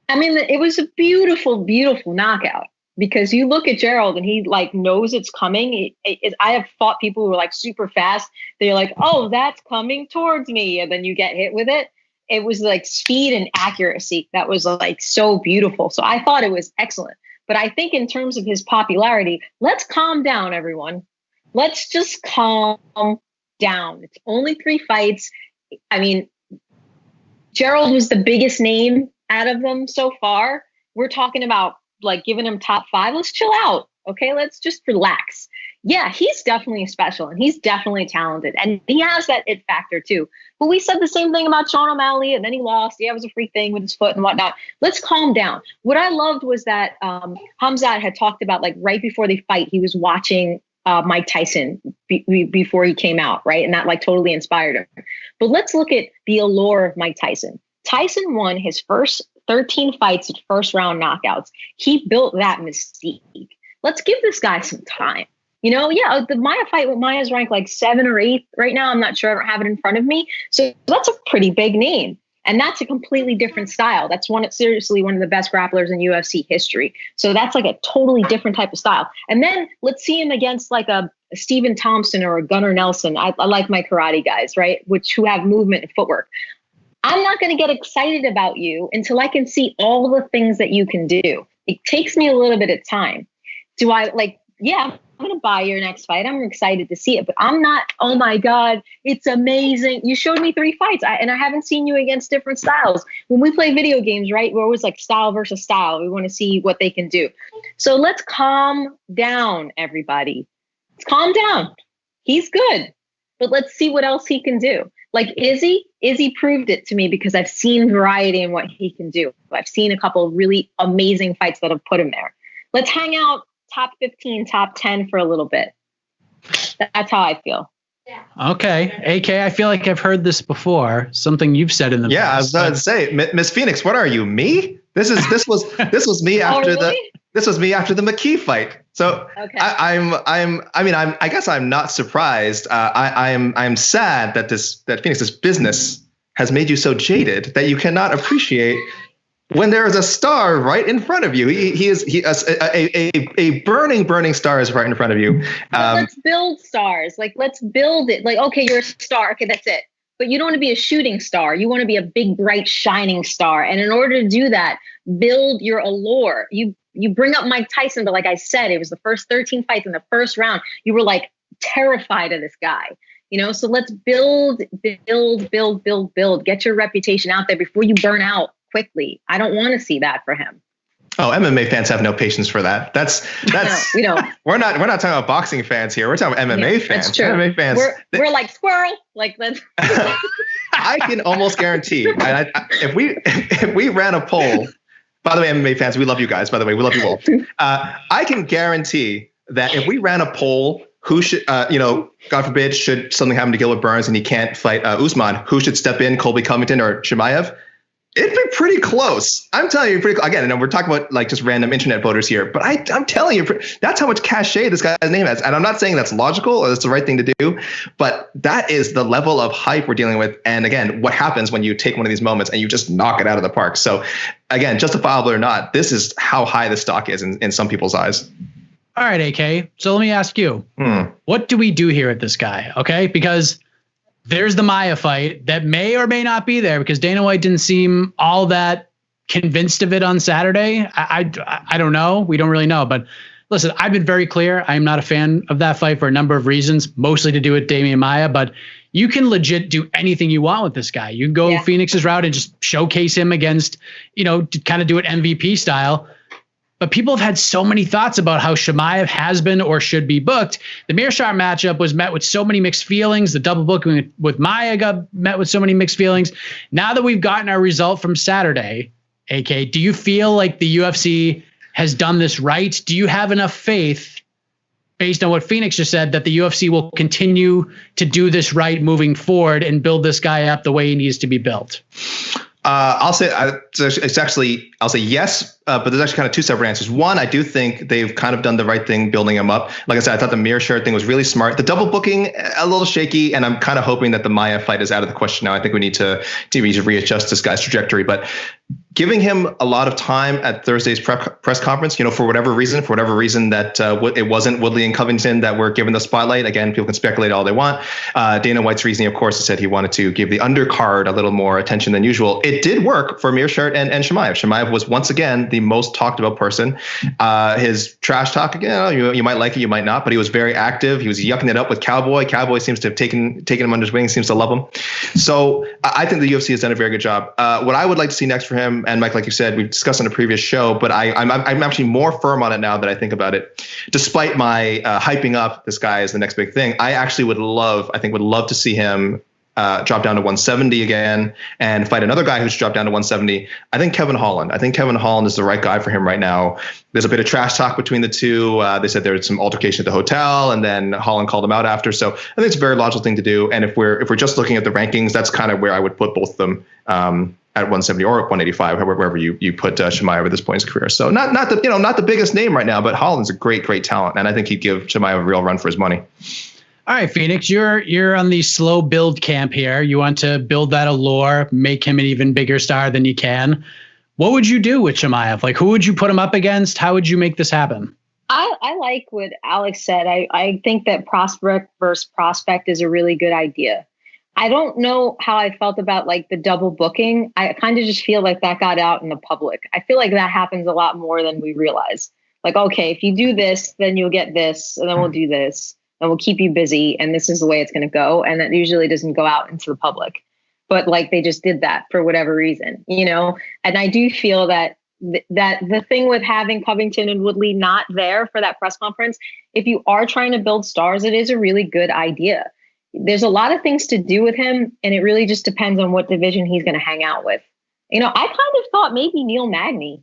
I mean, it was a beautiful, beautiful knockout, because you look at Gerald and he knows it's coming. I have fought people who are super fast. They're like, oh, that's coming towards me. And then you get hit with it. It was speed and accuracy. That was so beautiful. So I thought it was excellent. But I think in terms of his popularity, let's calm down, everyone. Let's just calm down. It's only 3 fights. I mean, Gerald was the biggest name out of them so far. We're talking about giving him top 5. Let's chill out. Okay, let's just relax. Yeah, he's definitely special, and he's definitely talented, and he has that it factor too. But we said the same thing about Sean O'Malley, and then he lost. Yeah, it was a freak thing with his foot and whatnot. Let's calm down. What I loved was that Khamzat had talked about right before the fight, he was watching Mike Tyson before he came out, right? And that totally inspired him. But let's look at the allure of Mike Tyson. Tyson won his first 13 fights at first-round knockouts. He built that mystique. Let's give this guy some time. The Maia fight with Maia's ranked 7 or 8 right now. I'm not sure. I don't have it in front of me. So that's a pretty big name. And that's a completely different style. That's seriously one of the best grapplers in UFC history. So that's a totally different type of style. And then let's see him against a Stephen Thompson or a Gunnar Nelson. I like my karate guys, right? Who have movement and footwork. I'm not going to get excited about you until I can see all the things that you can do. It takes me a little bit of time. Do I I'm going to buy your next fight. I'm excited to see it, but I'm not, oh my God, it's amazing. You showed me 3 fights and I haven't seen you against different styles. When we play video games, right, we're always like style versus style. We want to see what they can do. So let's calm down, everybody. Let's calm down. He's good, but let's see what else he can do. Like Izzy proved it to me because I've seen variety in what he can do. I've seen a couple of really amazing fights that have put him there. Let's hang out top 15, top 10 for a little bit. That's how I feel. Okay. AK, I feel like I've heard this before. Something you've said in the past. Yeah, I was about to say, Miss Phoenix, what are you? Me? This was me after this was me after the McKee fight. So okay. I guess I'm not surprised. I'm sad that Phoenix, this business has made you so jaded that you cannot appreciate when there is a star right in front of you. A burning star is right in front of you. Let's build stars. Like, let's build it. Like, okay, you're a star. Okay, that's it. But you don't want to be a shooting star. You want to be a big, bright, shining star. And in order to do that, build your allure. You bring up Mike Tyson, but like I said, it was the first 13 fights in the first round. You were like terrified of this guy. So let's build. Get your reputation out there before you burn out quickly. I don't want to see that for him. Oh, MMA fans have no patience for that. That's we're not talking about boxing fans here. We're talking about MMA fans. That's true. MMA fans. We're like squirrel. Like let's. I can almost guarantee. If we ran a poll, by the way, MMA fans, we love you guys. By the way, we love you all. I can guarantee that if we ran a poll, who should, God forbid, should something happen to Gilbert Burns and he can't fight Usman, who should step in, Colby Covington or Chimaev? It'd be pretty close. I'm telling you, again, and we're talking about like just random internet voters here, but I'm telling you, that's how much cachet this guy's name has. And I'm not saying that's logical or that's the right thing to do, but that is the level of hype we're dealing with. And again, what happens when you take one of these moments and you just knock it out of the park? So again, justifiable or not, this is how high the stock is in some people's eyes. All right, AK. So let me ask you, what do we do here with this guy? Okay, because there's the Maia fight that may or may not be there because Dana White didn't seem all that convinced of it on Saturday. I don't know. We don't really know. But listen, I've been very clear. I'm not a fan of that fight for a number of reasons, mostly to do with Damian Maia. But you can legit do anything you want with this guy. You can go Phoenix's route and just showcase him against, to kind of do it MVP style. But people have had so many thoughts about how Chimaev has been or should be booked. The Meerschaert matchup was met with so many mixed feelings. The double booking with Maia got met with so many mixed feelings. Now that we've gotten our result from Saturday, AK, do you feel like the UFC has done this right? Do you have enough faith, based on what Phoenix just said, that the UFC will continue to do this right moving forward and build this guy up the way he needs to be built? I'll say yes, but there's actually kind of two separate answers. One, I do think they've kind of done the right thing building him up. Like I said, I thought the Meerschaert thing was really smart. The double booking, a little shaky, and I'm kind of hoping that the Maia fight is out of the question now. I think we need to readjust this guy's trajectory. But giving him a lot of time at Thursday's press conference, for whatever reason that it wasn't Woodley and Covington that were given the spotlight. Again, people can speculate all they want. Dana White's reasoning, of course, said he wanted to give the undercard a little more attention than usual. It did work for Meerschaert and Chimaev. Chimaev was once again the most talked about person. His trash talk, you might like it, you might not, but he was very active. He was yucking it up with Cowboy. Cowboy seems to have taken him under his wing, seems to love him. So I think the UFC has done a very good job. What I would like to see next for him, and Mike, like you said, we've discussed on a previous show, but I'm actually more firm on it now that I think about it. Despite my hyping up this guy as the next big thing, I actually would love to see him drop down to 170 again and fight another guy who's dropped down to 170. I think Kevin Holland is the right guy for him right now. There's a bit of trash talk between the two. They said there was some altercation at the hotel, and then Holland called him out after. So I think it's a very logical thing to do. And if we're just looking at the rankings, that's kind of where I would put both of them. At 170 or 185, wherever you put Chimaev at this point in his career. So not the biggest name right now, but Holland's a great talent, and I think he'd give Chimaev a real run for his money. All right, Phoenix, you're on the slow build camp here. You want to build that allure, make him an even bigger star than you can. What would you do with Chimaev? Like, who would you put him up against? How would you make this happen? I like what Alex said. I think that prospect versus prospect is a really good idea. I don't know how I felt about like the double booking. I kind of just feel like that got out in the public. I feel like that happens a lot more than we realize. Like, okay, if you do this, then you'll get this, and then we'll do this, and we'll keep you busy, and this is the way it's going to go. And that usually doesn't go out into the public. But like they just did that for whatever reason, you know? And I do feel that that the thing with having Covington and Woodley not there for that press conference, if you are trying to build stars, it is a really good idea. There's a lot of things to do with him, and it really just depends on what division he's going to hang out with. You know, I kind of thought maybe Neil Magny.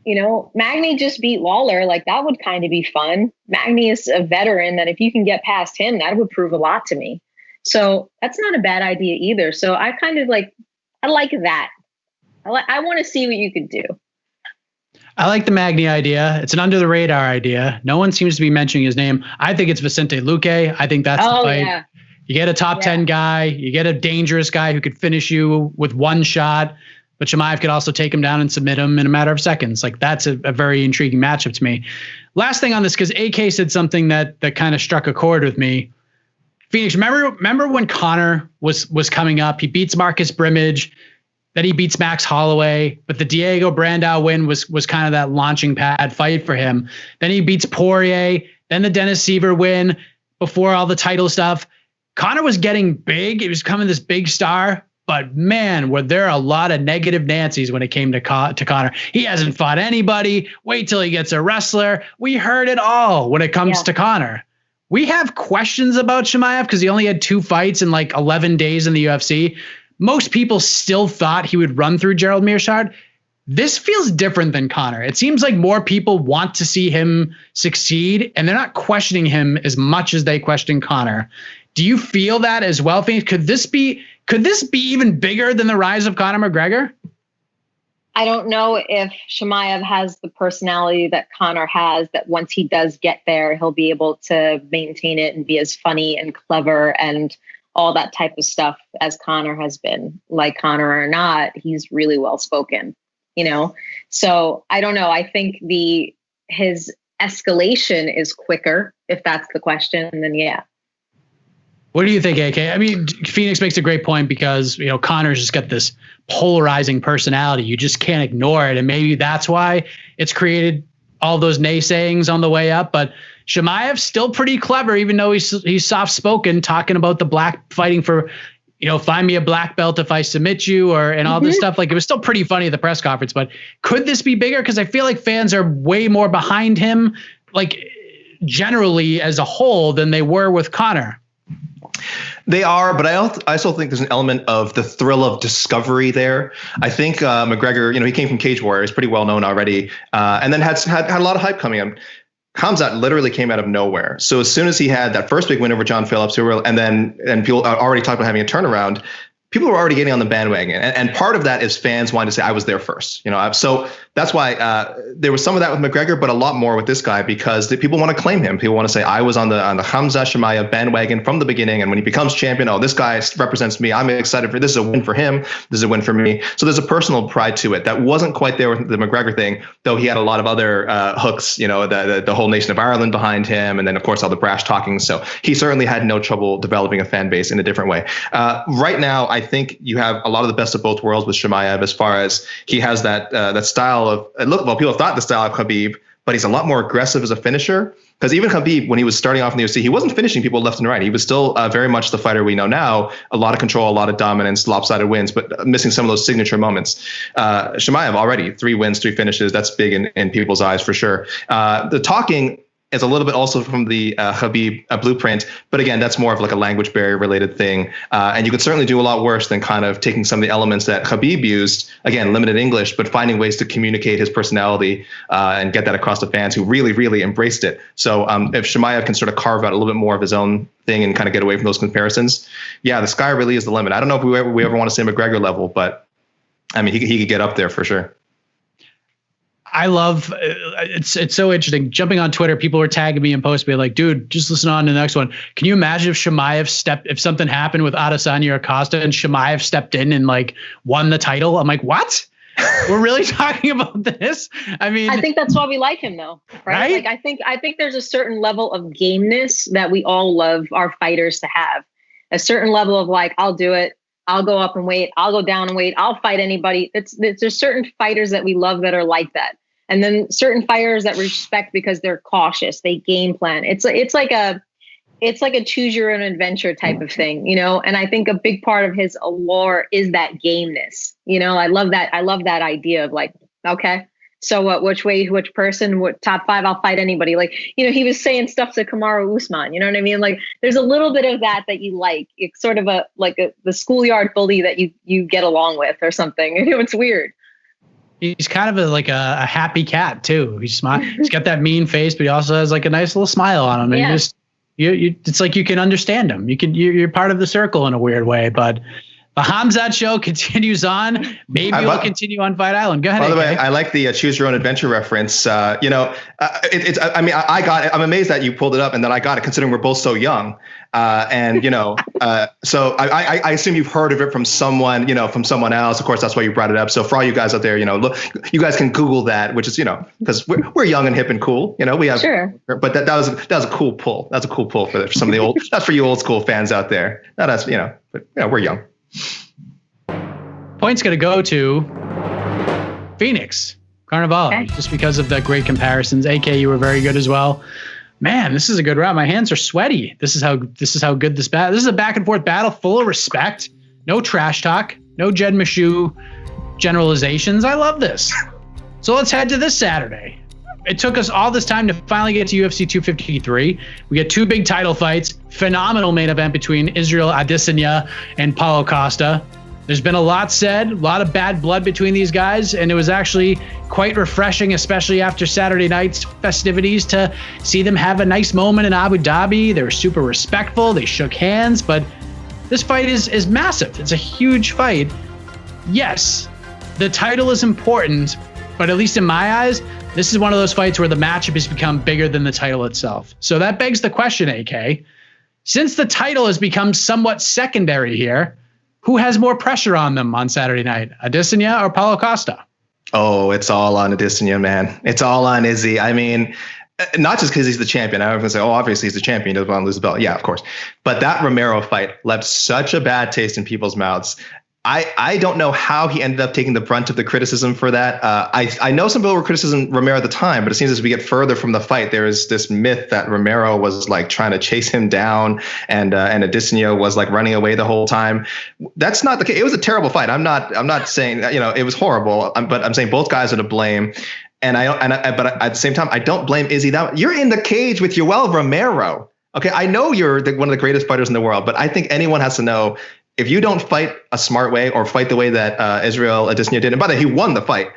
You know, Magny just beat Lawler. Like, that would kind of be fun. Magny is a veteran that if you can get past him, that would prove a lot to me. So that's not a bad idea either. So I kind of like, I like that. I want to see what you could do. I like the Magny idea. It's an under the radar idea. No one seems to be mentioning his name. I think it's Vicente Luque. I think that's the fight. Yeah. You get a top 10 guy. You get a dangerous guy who could finish you with one shot. But Chimaev could also take him down and submit him in a matter of seconds. Like, that's a very intriguing matchup to me. Last thing on this, because AK said something that kind of struck a chord with me. Phoenix, remember when Conor was coming up? He beats Marcus Brimage, then he beats Max Holloway, but the Diego Brandao win was kind of that launching pad fight for him. Then he beats Poirier, then the Dennis Seaver win before all the title stuff. Conor was getting big. He was becoming this big star. But man, were there a lot of negative Nancy's when it came to Conor. He hasn't fought anybody. Wait till he gets a wrestler. We heard it all when it comes to Conor. We have questions about Chimaev because he only had 2 fights in like 11 days in the UFC. Most people still thought he would run through Gerald Meerschaert. This feels different than Conor. It seems like more people want to see him succeed, and they're not questioning him as much as they question Conor. Do you feel that as well, Phoenix? Could this be even bigger than the rise of Conor McGregor? I don't know if Chimaev has the personality that Conor has, that once he does get there, he'll be able to maintain it and be as funny and clever and all that type of stuff as Conor has been. Like Conor or not, he's really well spoken, you know? So I don't know. I think his escalation is quicker, if that's the question, then yeah. What do you think, AK? I mean, Phoenix makes a great point because, you know, Conor's just got this polarizing personality. You just can't ignore it. And maybe that's why it's created all those naysayings on the way up. But Chimaev's still pretty clever, even though he's soft-spoken, talking about the black fighting for, you know, find me a black belt if I submit you and all this stuff. Like, it was still pretty funny at the press conference. But could this be bigger? Because I feel like fans are way more behind him, like generally as a whole, than they were with Conor. They are, but I also think there's an element of the thrill of discovery there. I think McGregor, you know, he came from Cage Warriors, pretty well known already, and then had a lot of hype coming on. Khamzat literally came out of nowhere. So as soon as he had that first big win over John Phillips, and people already talked about having a turnaround, people were already getting on the bandwagon. And part of that is fans wanting to say, I was there first. You know, so that's why there was some of that with McGregor, but a lot more with this guy because people want to claim him. People want to say, I was on the Khamzat Chimaev bandwagon from the beginning. And when he becomes champion, oh, this guy represents me. I'm excited for this. Is a win for him. This is a win for me. So there's a personal pride to it that wasn't quite there with the McGregor thing, though he had a lot of other hooks, you know, the whole nation of Ireland behind him. And then, of course, all the brash talking. So he certainly had no trouble developing a fan base in a different way. Right now, I think you have a lot of the best of both worlds with Chimaev as far as he has that style of people have thought the style of Khabib, but he's a lot more aggressive as a finisher. Because even Khabib, when he was starting off in the UFC, he wasn't finishing people left and right. He was still very much the fighter we know now. A lot of control, a lot of dominance, lopsided wins, but missing some of those signature moments. Chimaev already 3 wins, 3 finishes. That's big in people's eyes for sure. The talking is a little bit also from the Khabib blueprint. But again, that's more of like a language barrier related thing. And you could certainly do a lot worse than kind of taking some of the elements that Khabib used, again, limited English, but finding ways to communicate his personality and get that across to fans who really, really embraced it. So if Chimaev can sort of carve out a little bit more of his own thing and kind of get away from those comparisons, yeah, the sky really is the limit. I don't know if we ever want to say McGregor level, but I mean, he could get up there for sure. I love it's so interesting. Jumping on Twitter, people were tagging me and posting me like, dude, just listen on to the next one. Can you imagine if if something happened with Adesanya or Costa and Chimaev stepped in and like won the title? I'm like, what? We're really talking about this? I mean, I think that's why we like him though, right? Like I think there's a certain level of gameness that we all love our fighters to have. a certain level of like, I'll do it. I'll go up and wait. I'll go down and wait. I'll fight anybody. There's certain fighters that we love that are like that. And then certain fighters that we respect because they're cautious. They game plan. It's like a choose your own adventure type of thing, you know? And I think a big part of his allure is that gameness. You know, I love that. I love that idea of like, okay, so what, which person, what top 5, I'll fight anybody. Like, you know, he was saying stuff to Kamaru Usman, you know what I mean? Like there's a little bit of that you like. It's sort of the schoolyard bully that you get along with or something. You know, it's weird. He's kind of a happy cat too. He's smart. He's got that mean face, but he also has like a nice little smile on him. And it's like you can understand him. You're part of the circle in a weird way. But the Khamzat show continues on. Maybe we'll continue on Fight Island. Go ahead. By the way, I like the choose your own adventure reference. I got it. I'm amazed that you pulled it up and that I got it, considering we're both so young. So I assume you've heard of it from someone, from someone else. Of course, that's why you brought it up. So for all you guys out there, look, you guys can Google that, which is, because we're young and hip and cool. We have, sure. But that was a cool pull. That's a cool pull for some of the old. That's for you old school fans out there. Not us, but we're young. Point's going to go to Phoenix Carnevale, just because of the great comparisons. AK, you were very good as well. Man, this is a good round. My hands are sweaty. This is how good this battle. This is a back and forth battle full of respect. No trash talk. No Jed Meshew generalizations. I love this. So let's head to this Saturday. It took us all this time to finally get to UFC 253. We get 2 big title fights. Phenomenal main event between Israel Adesanya and Paulo Costa. There's been a lot said, a lot of bad blood between these guys, and it was actually quite refreshing, especially after Saturday night's festivities, to see them have a nice moment in Abu Dhabi. They were super respectful. They shook hands, but this fight is massive. It's a huge fight. Yes, the title is important, but at least in my eyes, this is one of those fights where the matchup has become bigger than the title itself. So that begs the question, AK, since the title has become somewhat secondary here, who has more pressure on them on Saturday night, Adesanya or Paulo Costa? Oh, it's all on Adesanya, man. It's all on Izzy. I mean, not just because he's the champion. I was going to say, obviously he's the champion. He doesn't want to lose the belt. Yeah, of course. But that Romero fight left such a bad taste in people's mouths. I don't know how he ended up taking the brunt of the criticism for that. I know some people were criticizing Romero at the time, but it seems as we get further from the fight, there is this myth that Romero was like trying to chase him down and Adesanya was like running away the whole time. That's not the case. It was a terrible fight. I'm not saying that, it was horrible, but I'm saying both guys are to blame. But at the same time, I don't blame Izzy. You're in the cage with Yoel Romero. Okay, I know you're one of the greatest fighters in the world, but I think anyone has to know, if you don't fight a smart way or fight the way that Israel Adesanya did, and by the way, he won the fight.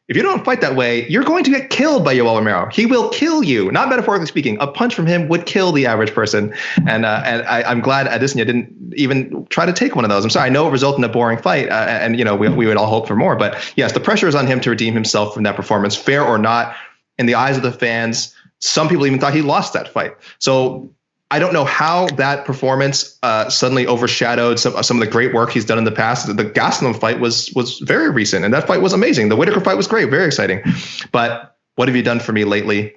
If you don't fight that way, you're going to get killed by Yoel Romero. He will kill you. Not metaphorically speaking. A punch from him would kill the average person. And I'm glad Adesanya didn't even try to take one of those. I'm sorry. I know it resulted in a boring fight, and we would all hope for more. But yes, the pressure is on him to redeem himself from that performance, fair or not. In the eyes of the fans, some people even thought he lost that fight. So I don't know how that performance suddenly overshadowed some of the great work he's done in the past. The Gastelum fight was very recent, and that fight was amazing. The Whitaker fight was great, very exciting. But what have you done for me lately?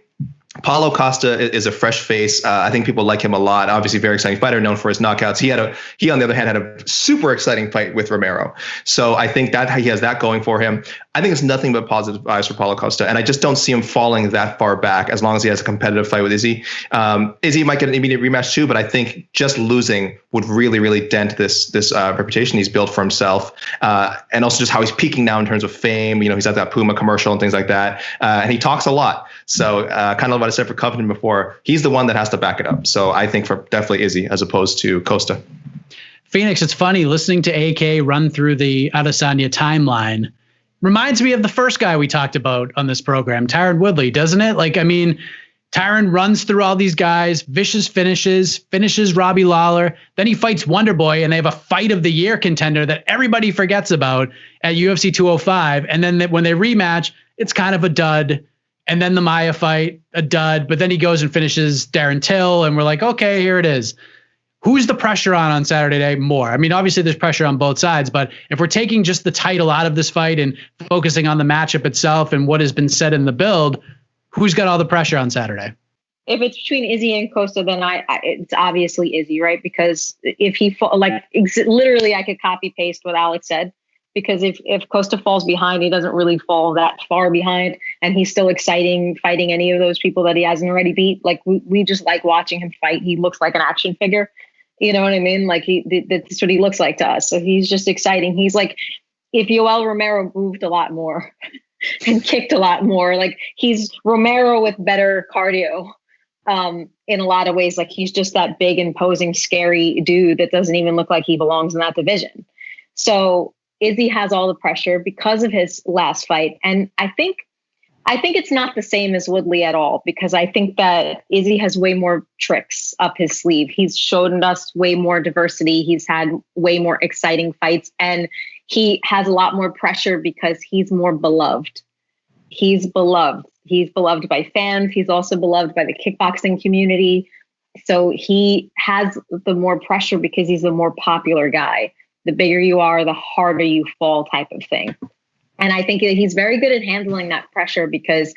Paulo Costa is a fresh face. I think people like him a lot. Obviously, very exciting fighter, known for his knockouts. He, on the other hand, had a super exciting fight with Romero. So I think that he has that going for him. I think it's nothing but positive vibes for Paulo Costa, and I just don't see him falling that far back as long as he has a competitive fight with Izzy. Izzy might get an immediate rematch too, but I think just losing would really, really dent this reputation he's built for himself, and also just how he's peaking now in terms of fame. He's at that Puma commercial and things like that, and he talks a lot. So kind of what I said for Covington before, he's the one that has to back it up. So I think for definitely Izzy as opposed to Costa. Phoenix, it's funny listening to AK run through the Adesanya timeline. Reminds me of the first guy we talked about on this program, Tyron Woodley, doesn't it? Tyron runs through all these guys, vicious finishes Robbie Lawler. Then he fights Wonder Boy, and they have a fight of the year contender that everybody forgets about at UFC 205. And then when they rematch, it's kind of a dud. And then the Maia fight, a dud. But then he goes and finishes Darren Till, and we're like, okay, here it is. Who's the pressure on Saturday night more? I mean, obviously there's pressure on both sides, but if we're taking just the title out of this fight and focusing on the matchup itself and what has been said in the build, who's got all the pressure on Saturday? if it's between Izzy and Costa, then it's obviously Izzy, right? Because if he literally, I could copy paste what Alex said. Because if Costa falls behind, he doesn't really fall that far behind, and he's still exciting fighting any of those people that he hasn't already beat. Like we just like watching him fight. He looks like an action figure. You know what I mean? Like that's what he looks like to us. So he's just exciting. He's like, if Yoel Romero moved a lot more and kicked a lot more, like he's Romero with better cardio in a lot of ways. Like he's just that big, imposing, scary dude that doesn't even look like he belongs in that division. So Izzy has all the pressure because of his last fight. And I think it's not the same as Woodley at all, because I think that Izzy has way more tricks up his sleeve. He's shown us way more diversity. He's had way more exciting fights, and he has a lot more pressure because he's more beloved. He's beloved. He's beloved by fans. He's also beloved by the kickboxing community. So he has the more pressure because he's a more popular guy. The bigger you are, the harder you fall type of thing. And I think that he's very good at handling that pressure because,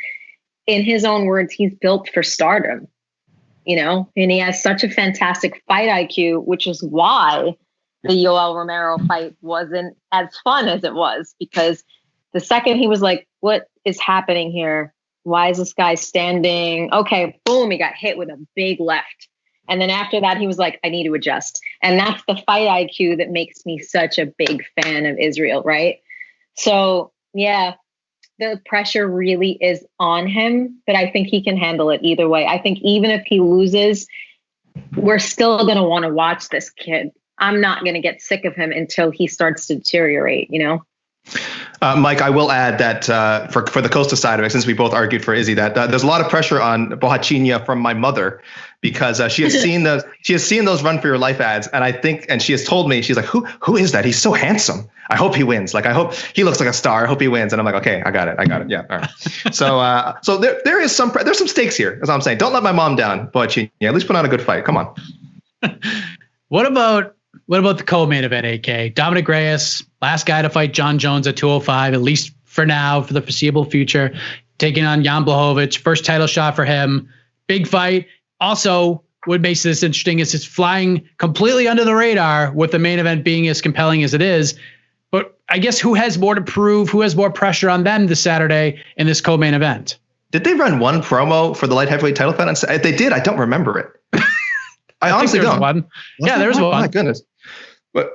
in his own words, he's built for stardom, and he has such a fantastic fight IQ, which is why the Yoel Romero fight wasn't as fun as it was, because the second he was like, what is happening here? Why is this guy standing? Okay, boom, he got hit with a big left. And then after that, he was like, I need to adjust. And that's the fight IQ that makes me such a big fan of Israel, right? So, yeah, the pressure really is on him, but I think he can handle it either way. I think even if he loses, we're still going to want to watch this kid. I'm not going to get sick of him until he starts to deteriorate, Mike, I will add that for the Costa side of it, since we both argued for Izzy, that there's a lot of pressure on Bohachinia from my mother, because she has seen those Run for Your Life ads, and she has told me, she's like, who is that? He's so handsome. I hope he wins. Like, I hope he looks like a star. I hope he wins. And I'm like, okay, I got it. Yeah, all right. So there's some stakes here. That's all I'm saying. Don't let my mom down, Bohachinia. At least put on a good fight. Come on. What about the co-main event, AK? Dominick Reyes, last guy to fight John Jones at 205, at least for now, for the foreseeable future, taking on Jan Blachowicz. First title shot for him. Big fight. Also, what makes this interesting is it's flying completely under the radar, with the main event being as compelling as it is. But I guess who has more to prove? Who has more pressure on them this Saturday in this co-main event? Did they run one promo for the light heavyweight title fight? If they did, I don't remember it. I honestly don't. One. Yeah, there's one. Oh my goodness. But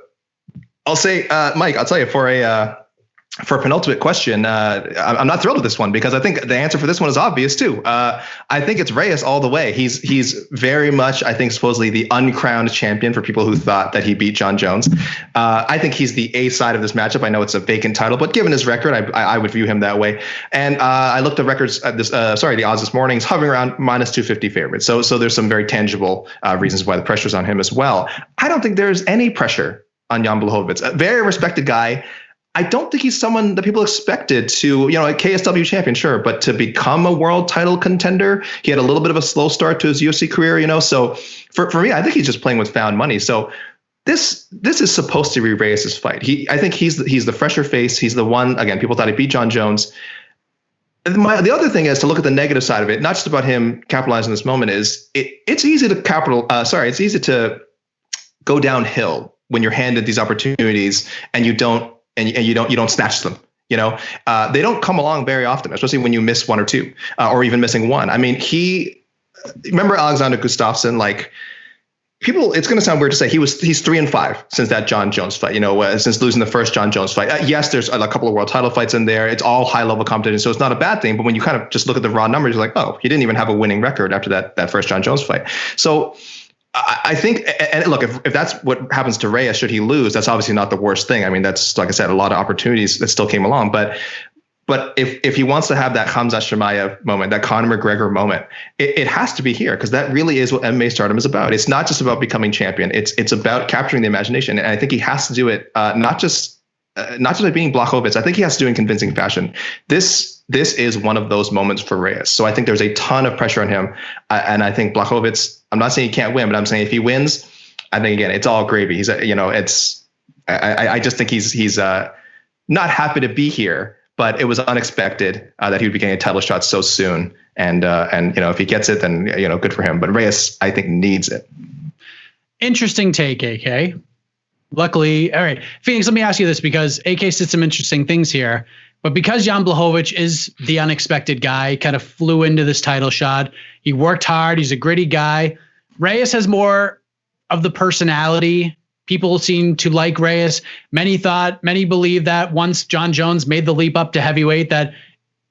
I'll say, Mike, I'll tell you for a penultimate question, I'm not thrilled with this one, because I think the answer for this one is obvious too. I think it's Reyes all the way. He's very much, I think, supposedly the uncrowned champion for people who thought that he beat John Jones. I think he's the A side of this matchup. I know it's a vacant title, but given his record, I would view him that way. And I looked at records at the odds this morning. He's hovering around -250 favorites. So there's some very tangible reasons why the pressure's on him as well. I don't think there's any pressure on Jan Blachowicz, a very respected guy. I don't think he's someone that people expected to, a KSW champion, sure, but to become a world title contender. He had a little bit of a slow start to his UFC career, So for me, I think he's just playing with found money. So this is supposed to be Reyes' fight. I think he's the fresher face. He's the one, again, people thought he beat John Jones. The other thing is to look at the negative side of it, not just about him capitalizing this moment, is it's easy to go downhill when you're handed these opportunities and you don't snatch them. They don't come along very often, especially when you miss one or two, or even missing one. I mean, remember Alexander Gustafsson, like, people, it's going to sound weird to say he's 3-5 since that John Jones fight, since losing the first John Jones fight. Yes, there's a couple of world title fights in there. It's all high level competition, so it's not a bad thing. But when you kind of just look at the raw numbers, you're like, oh, he didn't even have a winning record after that first John Jones fight. So I think, and look, if that's what happens to Reyes, should he lose, that's obviously not the worst thing. I mean, that's, like I said, a lot of opportunities that still came along. But if he wants to have that Khamzat Chimaev moment, that Conor McGregor moment, it has to be here, because that really is what MMA stardom is about. It's not just about becoming champion. It's about capturing the imagination. And I think he has to do it not just by beating Blachowicz. I think he has to do it in convincing fashion. This is one of those moments for Reyes. So I think there's a ton of pressure on him. And I think Blachowicz, I'm not saying he can't win, but I'm saying if he wins, I think, again, it's all gravy. I just think he's not happy to be here, but it was unexpected that he would be getting a title shot so soon. And if he gets it, then good for him. But Reyes, I think, needs it. Interesting take, AK. Luckily, all right, Phoenix. Let me ask you this, because AK said some interesting things here. But because Jan Blachowicz is the unexpected guy, kind of flew into this title shot. He worked hard. He's a gritty guy. Reyes has more of the personality. People seem to like Reyes. Many believe that once John Jones made the leap up to heavyweight, that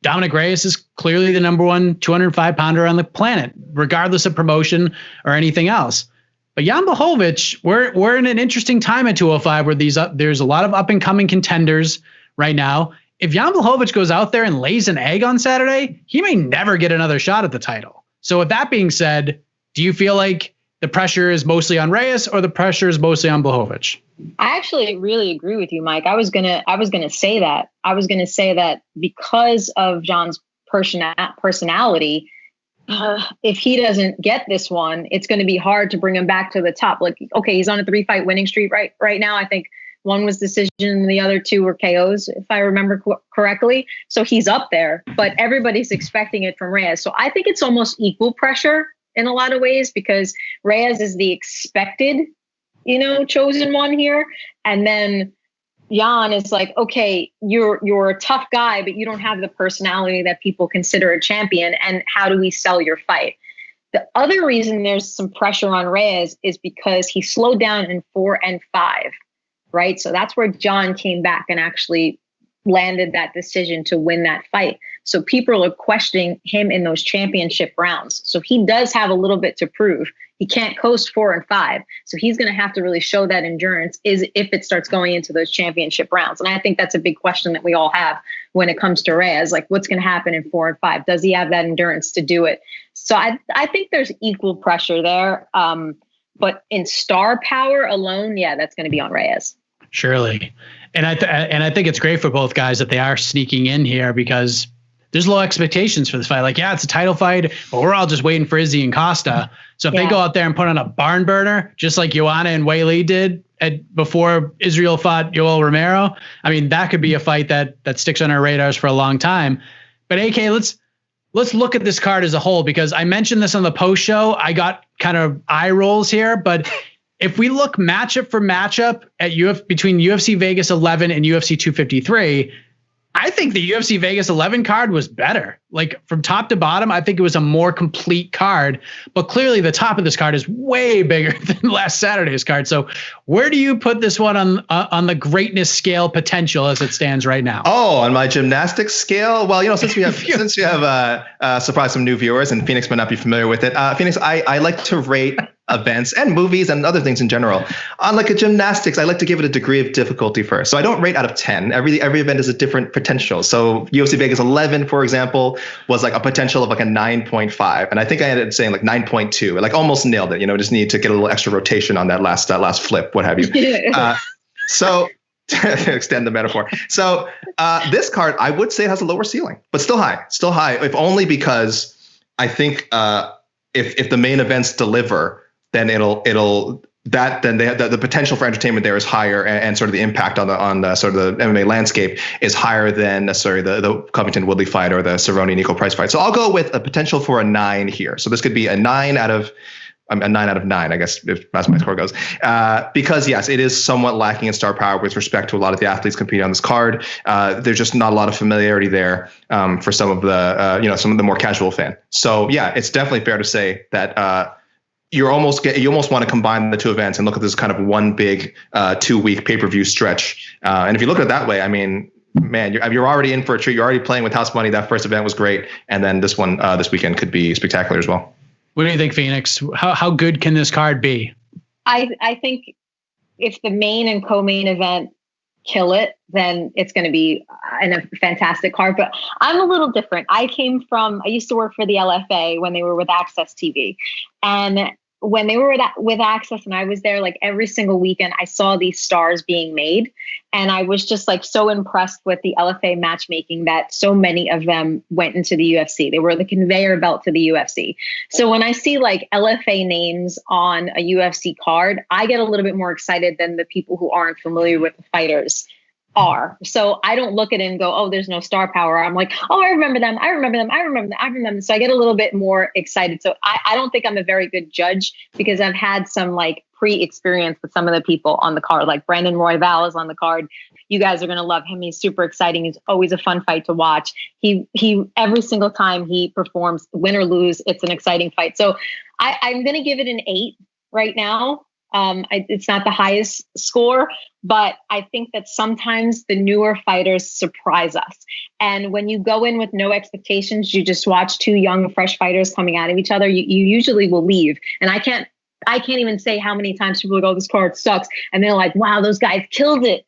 Dominick Reyes is clearly the number one 205-pounder on the planet, regardless of promotion or anything else. But Jan Blachowicz, we're in an interesting time at 205 where there's a lot of up-and-coming contenders right now. If Jan Blachowicz goes out there and lays an egg on Saturday, he may never get another shot at the title. So with that being said, do you feel like the pressure is mostly on Reyes or the pressure is mostly on Blachowicz? I actually really agree with you, Mike. I was gonna say that. I was gonna say that because of John's personality, if he doesn't get this one, it's going to be hard to bring him back to the top. Like, okay, he's on a 3-fight winning streak right now. I think one was decision and the other 2 were KOs, if I remember correctly. So he's up there, but everybody's expecting it from Reyes. So I think it's almost equal pressure in a lot of ways, because Reyes is the expected, chosen one here. And then Jan is like, okay, you're a tough guy, but you don't have the personality that people consider a champion. And how do we sell your fight? The other reason there's some pressure on Reyes is because he slowed down in 4 and 5, right? So that's where Jan came back and actually landed that decision to win that fight. So people are questioning him in those championship rounds. So he does have a little bit to prove. He can't coast 4 and 5. So he's going to have to really show that endurance if it starts going into those championship rounds. And I think that's a big question that we all have when it comes to Reyes, like what's going to happen in 4 and 5? Does he have that endurance to do it? So I think there's equal pressure there. But in star power alone, yeah, that's going to be on Reyes. Surely. And I think it's great for both guys that they are sneaking in here, because there's low expectations for this fight. Like, yeah, it's a title fight, but we're all just waiting for Izzy and Costa. So if they go out there and put on a barn burner, just like Joanna and Weili did before Israel fought Yoel Romero, I mean, that could be a fight that sticks on our radars for a long time. But AK, let's look at this card as a whole, because I mentioned this on the post show. I got kind of eye rolls here, but if we look matchup for matchup at between UFC Vegas 11 and UFC 253, I think the UFC Vegas 11 card was better. Like from top to bottom, I think it was a more complete card, but clearly the top of this card is way bigger than last Saturday's card. So where do you put this one on the greatness scale potential as it stands right now? Oh, on my gymnastics scale? Well, since we have surprised some new viewers, and Phoenix might not be familiar with it. Phoenix, I like to rate events and movies and other things in general. On like a gymnastics, I like to give it a degree of difficulty first. So I don't rate out of 10. Every event is a different potential. So UFC Vegas 11, for example, was like a potential of like a 9.5. And I think I ended up saying like 9.2. Like almost nailed it. Just need to get a little extra rotation on that last flip, what have you. So to extend the metaphor. So this card, I would say it has a lower ceiling, but still high, if only because I think if the main events deliver, then the potential for entertainment there is higher, and sort of the impact on the sort of the MMA landscape is higher than necessarily the Covington Woodley fight or the Cerrone Nico Price fight. So I'll go with a potential for a 9 here. So this could be a 9 out of 9, I guess, if that's my score goes. Because yes, it is somewhat lacking in star power with respect to a lot of the athletes competing on this card. There's just not a lot of familiarity there for some of the more casual fan. So yeah, it's definitely fair to say that you almost want to combine the two events and look at this kind of one big 2-week pay-per-view stretch. And if you look at it that way, I mean, man, you're already in for a treat. You're already playing with house money. That first event was great, and then this one this weekend could be spectacular as well. What do you think, Phoenix? How good can this card be? I think if the main and co-main event kill it, then it's going to be a fantastic card. But I'm a little different. I used to work for the LFA when they were with Access TV. And when they were with Access and I was there, like every single weekend, I saw these stars being made. And I was just like so impressed with the LFA matchmaking that so many of them went into the UFC. They were the conveyor belt to the UFC. So when I see like LFA names on a UFC card, I get a little bit more excited than the people who aren't familiar with the fighters. are. So I don't look at it and go, oh, there's no star power. I'm like, oh, I remember them. So I get a little bit more excited. So I don't think I'm a very good judge because I've had some like pre-experience with some of the people on the card, like Brandon Royval is on the card. You guys are going to love him. He's super exciting. He's always a fun fight to watch. He every single time he performs, win or lose, it's an exciting fight. So I'm going to give it an 8 right now. It's not the highest score, but I think that sometimes the newer fighters surprise us. And when you go in with no expectations, you just watch two young, fresh fighters coming out of each other, you usually will leave. And I can't even say how many times people go, this card sucks. And they're like, wow, those guys killed it.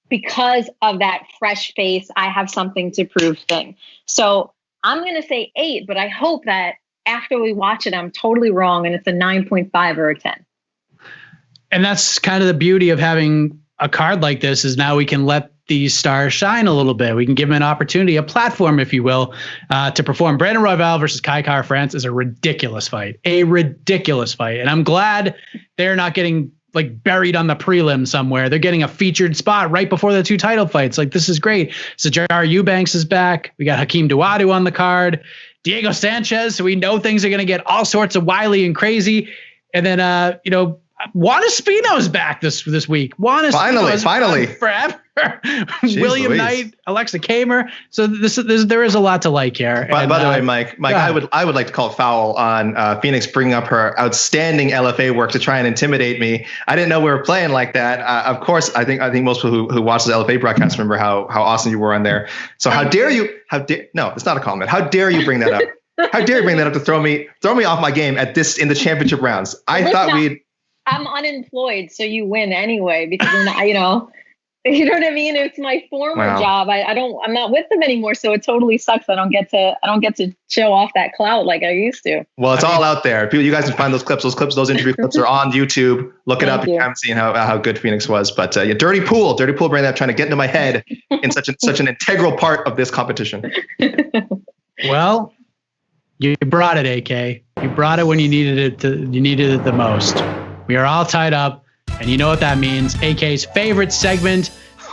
Because of that fresh face, I have something to prove thing. So I'm going to say 8, but I hope that after we watch it, I'm totally wrong and it's a 9.5 or a 10. And that's kind of the beauty of having a card like this is now we can let these stars shine a little bit. We can give them an opportunity, a platform, if you will, to perform. Brandon Royval versus Kai Kara-France is a ridiculous fight. And I'm glad they're not getting like buried on the prelim somewhere. They're getting a featured spot right before the two title fights. Like, this is great. So Jar Eubanks is back. We got Hakeem Dawodu on the card. Diego Sanchez. So we know things are going to get all sorts of wily and crazy. And then, Juan Espino's back this week. Finally. Forever. William Knight, Alexa Kamer. So there is a lot to like here. By the way, Mike, I would like to call foul on Phoenix bringing up her outstanding LFA work to try and intimidate me. I didn't know we were playing like that. Of course, I think most people who watch the LFA broadcast remember how awesome you were on there. So no, it's not a comment. How dare you bring that up? How dare you bring that up to throw me off my game in the championship rounds? I'm unemployed, so you win anyway because I'm not, you know what I mean? It's my former job. I'm not with them anymore, so it totally sucks. I don't get to show off that clout like I used to. Well, it's all out there. People, you guys can find those clips. Those interview clips are on YouTube. Look it up. You haven't seen how good Phoenix was, but Dirty Pool bringing that, trying to get into my head in such an integral part of this competition. Well, you brought it, AK. You brought it when you needed it. You needed it the most. We are all tied up, and you know what that means. AK's favorite segment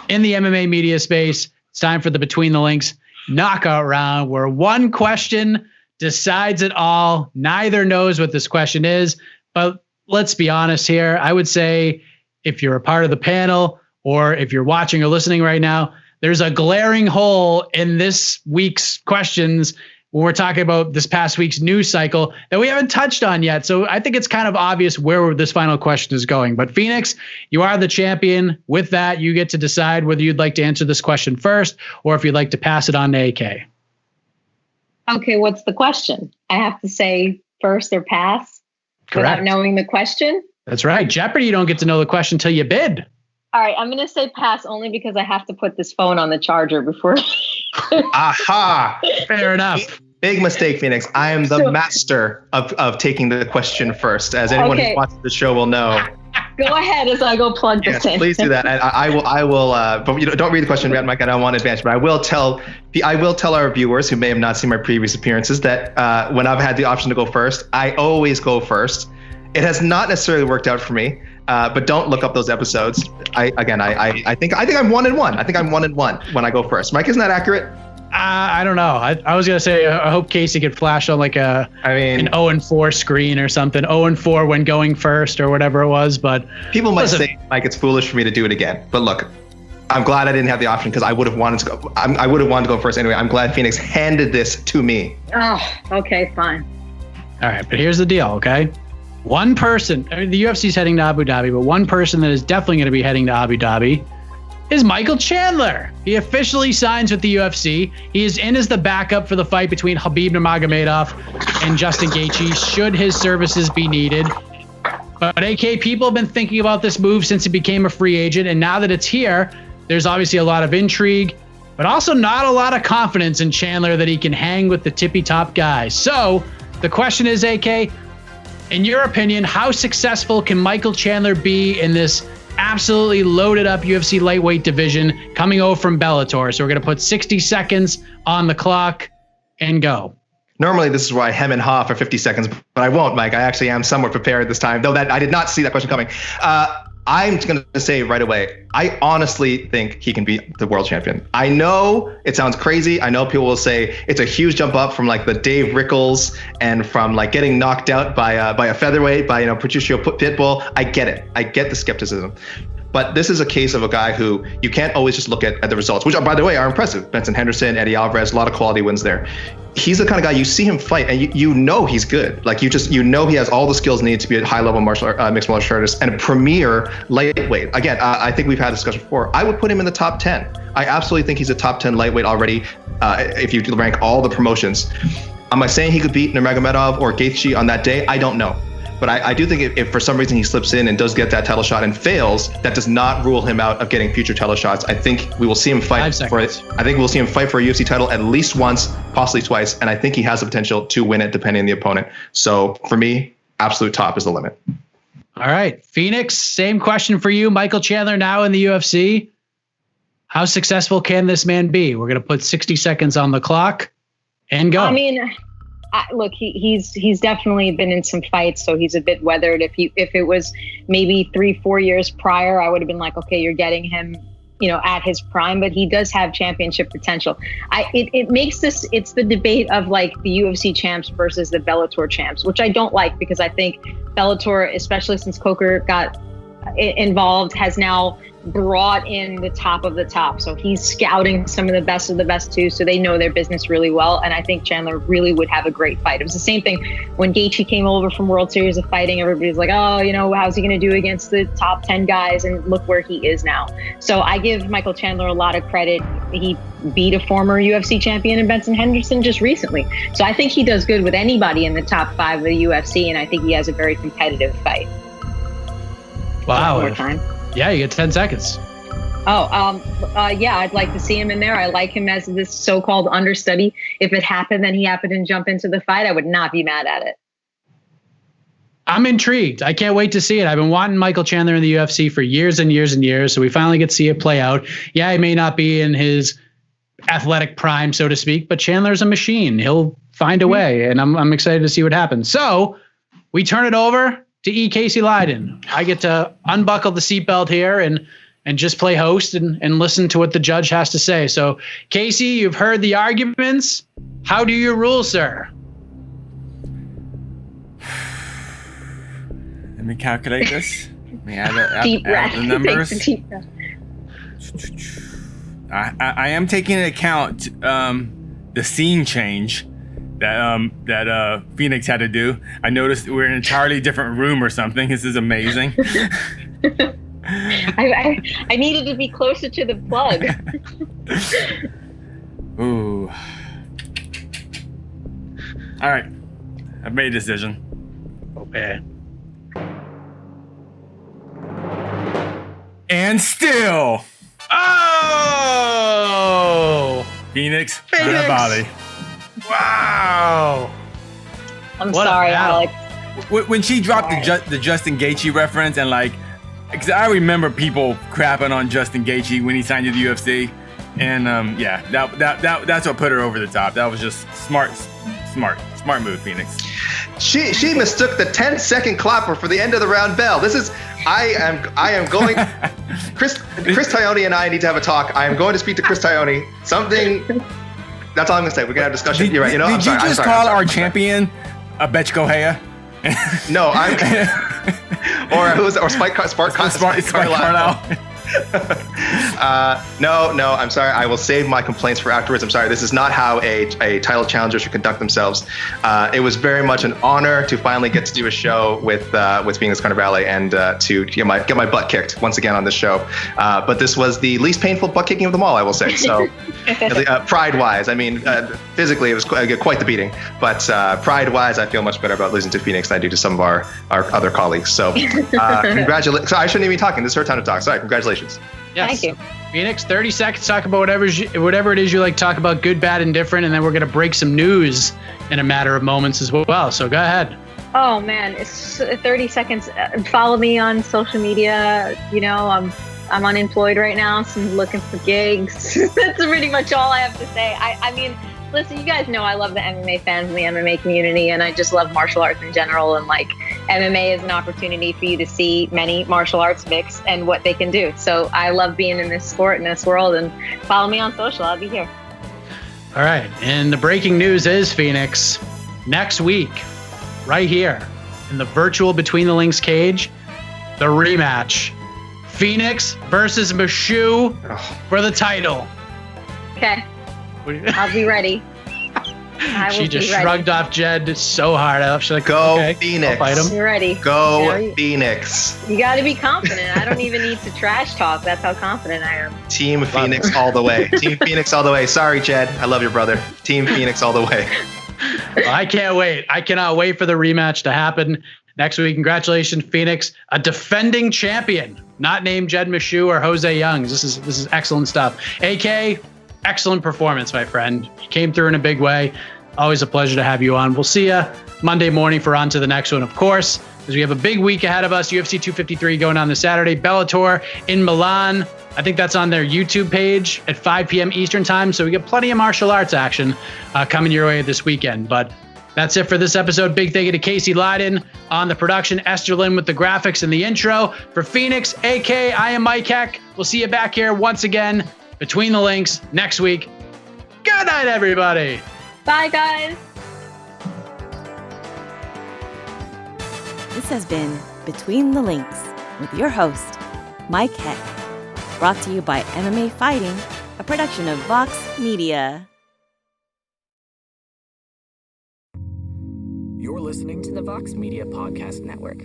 in the MMA media space. It's time for the Between the Links knockout round, where one question decides it all. Neither knows what this question is, but let's be honest here. I would say if you're a part of the panel or if you're watching or listening right now, there's a glaring hole in this week's questions when we're talking about this past week's news cycle that we haven't touched on yet. So I think it's kind of obvious where this final question is going. But Phoenix, you are the champion. With that, you get to decide whether you'd like to answer this question first or if you'd like to pass it on to AK. Okay, what's the question? I have to say first or pass? Correct. Without knowing the question? That's right. Jeopardy, you don't get to know the question until you bid. All right, I'm going to say pass only because I have to put this phone on the charger before. Aha! Fair enough. Big mistake, Phoenix. I am the master of taking the question first, as anyone who watches the show will know. Go ahead as I go plug this in. Please do that. I will. But don't read the question, Mike. I don't want to advance, but I will tell our viewers who may have not seen my previous appearances that when I've had the option to go first, I always go first. It has not necessarily worked out for me, but don't look up those episodes. I think I'm 1-1. I think I'm 1-1 when I go first. Mike, isn't that accurate? I don't know. I was going to say, I hope Casey could flash on like an 0-4 screen or something. 0-4 when going first or whatever it was. But people might say, Mike, it's foolish for me to do it again. But look, I'm glad I didn't have the option because I would have wanted to go. I would have wanted to go first anyway. I'm glad Phoenix handed this to me. Oh, okay, fine. All right, but here's the deal, okay? One person, the UFC's heading to Abu Dhabi, but one person that is definitely going to be heading to Abu Dhabi is Michael Chandler. He officially signs with the UFC. He is in as the backup for the fight between Khabib Nurmagomedov and Justin Gaethje, should his services be needed. But AK, people have been thinking about this move since he became a free agent, and now that it's here, there's obviously a lot of intrigue, but also not a lot of confidence in Chandler that he can hang with the tippy-top guys. So the question is, AK, in your opinion, how successful can Michael Chandler be in this absolutely loaded up UFC lightweight division coming over from Bellator? So we're going to put 60 seconds on the clock and go. Normally, this is where I hem and haw for 50 seconds, but I won't, Mike. I actually am somewhat prepared this time, though that I did not see that question coming. I'm going to say right away, I honestly think he can beat the world champion. I know it sounds crazy. I know people will say it's a huge jump up from like the Dave Rickles and from like getting knocked out by a featherweight, by, Patricio Pitbull. I get it. I get the skepticism. But this is a case of a guy who you can't always just look at the results, which, by the way, are impressive. Benson Henderson, Eddie Alvarez, a lot of quality wins there. He's the kind of guy, you see him fight and you know he's good. Like he has all the skills needed to be a high-level mixed martial artist and a premier lightweight. Again, I think we've had a discussion before. I would put him in the top 10. I absolutely think he's a top 10 lightweight already if you rank all the promotions. Am I saying he could beat Nurmagomedov or Gaethje on that day? I don't know. But I do think if for some reason he slips in and does get that title shot and fails, that does not rule him out of getting future title shots. I think we will see him fight for it. I think we'll see him fight for a UFC title at least once, possibly twice. And I think he has the potential to win it depending on the opponent. So for me, absolute top is the limit. All right. Phoenix, same question for you. Michael Chandler now in the UFC. How successful can this man be? We're going to put 60 seconds on the clock and go. I mean, look, he's definitely been in some fights, so he's a bit weathered. If it was maybe 3-4 years prior, I would have been like, okay, you're getting him, at his prime. But he does have championship potential. It makes this. It's the debate of like the UFC champs versus the Bellator champs, which I don't like because I think Bellator, especially since Coker got involved, has now brought in the top of the top. So he's scouting some of the best too. So they know their business really well. And I think Chandler really would have a great fight. It was the same thing when Gaethje came over from World Series of Fighting. Everybody's like, oh, how's he going to do against the top 10 guys? And look where he is now. So I give Michael Chandler a lot of credit. He beat a former UFC champion in Benson Henderson just recently. So I think he does good with anybody in the top 5 of the UFC. And I think he has a very competitive fight. Wow. One more time. Yeah, you get 10 seconds. Yeah, I'd like to see him in there. I like him as this so-called understudy. If it happened, then he happened to jump into the fight, I would not be mad at it. I'm intrigued. I can't wait to see it. I've been wanting Michael Chandler in the UFC for years and years and years, so we finally get to see it play out. Yeah, he may not be in his athletic prime, so to speak, but Chandler's a machine. He'll find a way, and I'm excited to see what happens. So we turn it over to E. Casey Leiden. I get to unbuckle the seatbelt here and just play host and listen to what the judge has to say. So, Casey, you've heard the arguments. How do you rule, sir? Let me calculate this. Let me add the numbers. I am taking into account the scene change that Phoenix had to do. I noticed we're in an entirely different room or something. This is amazing. I needed to be closer to the plug. Ooh. All right. I've made a decision. Okay. And still. Oh! Phoenix. Carnevale. Wow. I'm sorry, Alex. When she dropped the Justin Gaethje reference and because I remember people crapping on Justin Gaethje when he signed to the UFC, and that's what put her over the top. That was just smart move, Phoenix. She mistook the 10-second clapper for the end of the round bell. I am going. Chris Tione and I need to have a talk. I am going to speak to Chris Tione. That's all I'm gonna say. We're gonna have a discussion. You're right. Did you just call our champion a Betch Gohea? No, or Spike Carlisle. No, I'm sorry. I will save my complaints for afterwards. I'm sorry. This is not how a title challenger should conduct themselves. It was very much an honor to finally get to do a show with Phoenix Carnevale and to get my butt kicked once again on this show. But this was the least painful butt kicking of them all, I will say. So, pride-wise, I mean, physically it was quite the beating. But pride-wise, I feel much better about losing to Phoenix than I do to some of our other colleagues. So, congratulations. So I shouldn't even be talking. This is her time to talk. Sorry. Congratulations. Yes. Thank you. Phoenix, 30 seconds, talk about whatever it is you like to talk about, good, bad, and different, and then we're going to break some news in a matter of moments as well. So go ahead. Oh, man, it's 30 seconds. Follow me on social media. I'm unemployed right now, so I'm looking for gigs. That's pretty much all I have to say. I mean, listen, you guys know I love the MMA fans and the MMA community, and I just love martial arts in general. And MMA is an opportunity for you to see many martial arts mix and what they can do. So I love being in this sport, in this world, and follow me on social. I'll be here. All right. And the breaking news is, Phoenix, next week, right here in the virtual Between the Links cage, the rematch. Phoenix versus Meerschaert for the title. Okay. I'll be ready. She just shrugged off Jed so hard. She's like, go okay, Phoenix. I'll fight him. You're ready. Go Phoenix. You got to be confident. I don't even need to trash talk. That's how confident I am. Team Phoenix all the way. Team Phoenix all the way. Sorry, Jed. I love your brother. Team Phoenix all the way. Well, I can't wait. I cannot wait for the rematch to happen next week. Congratulations, Phoenix, a defending champion, not named Jed Meerschaert or Jose Youngs. This is excellent stuff. AK, excellent performance, my friend. You came through in a big way. Always a pleasure to have you on. We'll see you Monday morning for on to the next one, of course, because we have a big week ahead of us. UFC 253 going on this Saturday. Bellator in Milan. I think that's on their YouTube page at 5 p.m. Eastern time. So we get plenty of martial arts action coming your way this weekend. But that's it for this episode. Big thank you to Casey Leiden on the production, Esther Lynn with the graphics and the intro. For Phoenix, AK, I am Mike Heck. We'll see you back here once again Between the Links next week. Good night, everybody. Bye, guys. This has been Between the Links with your host, Mike Heck. Brought to you by MMA Fighting, a production of Vox Media. You're listening to the Vox Media Podcast Network.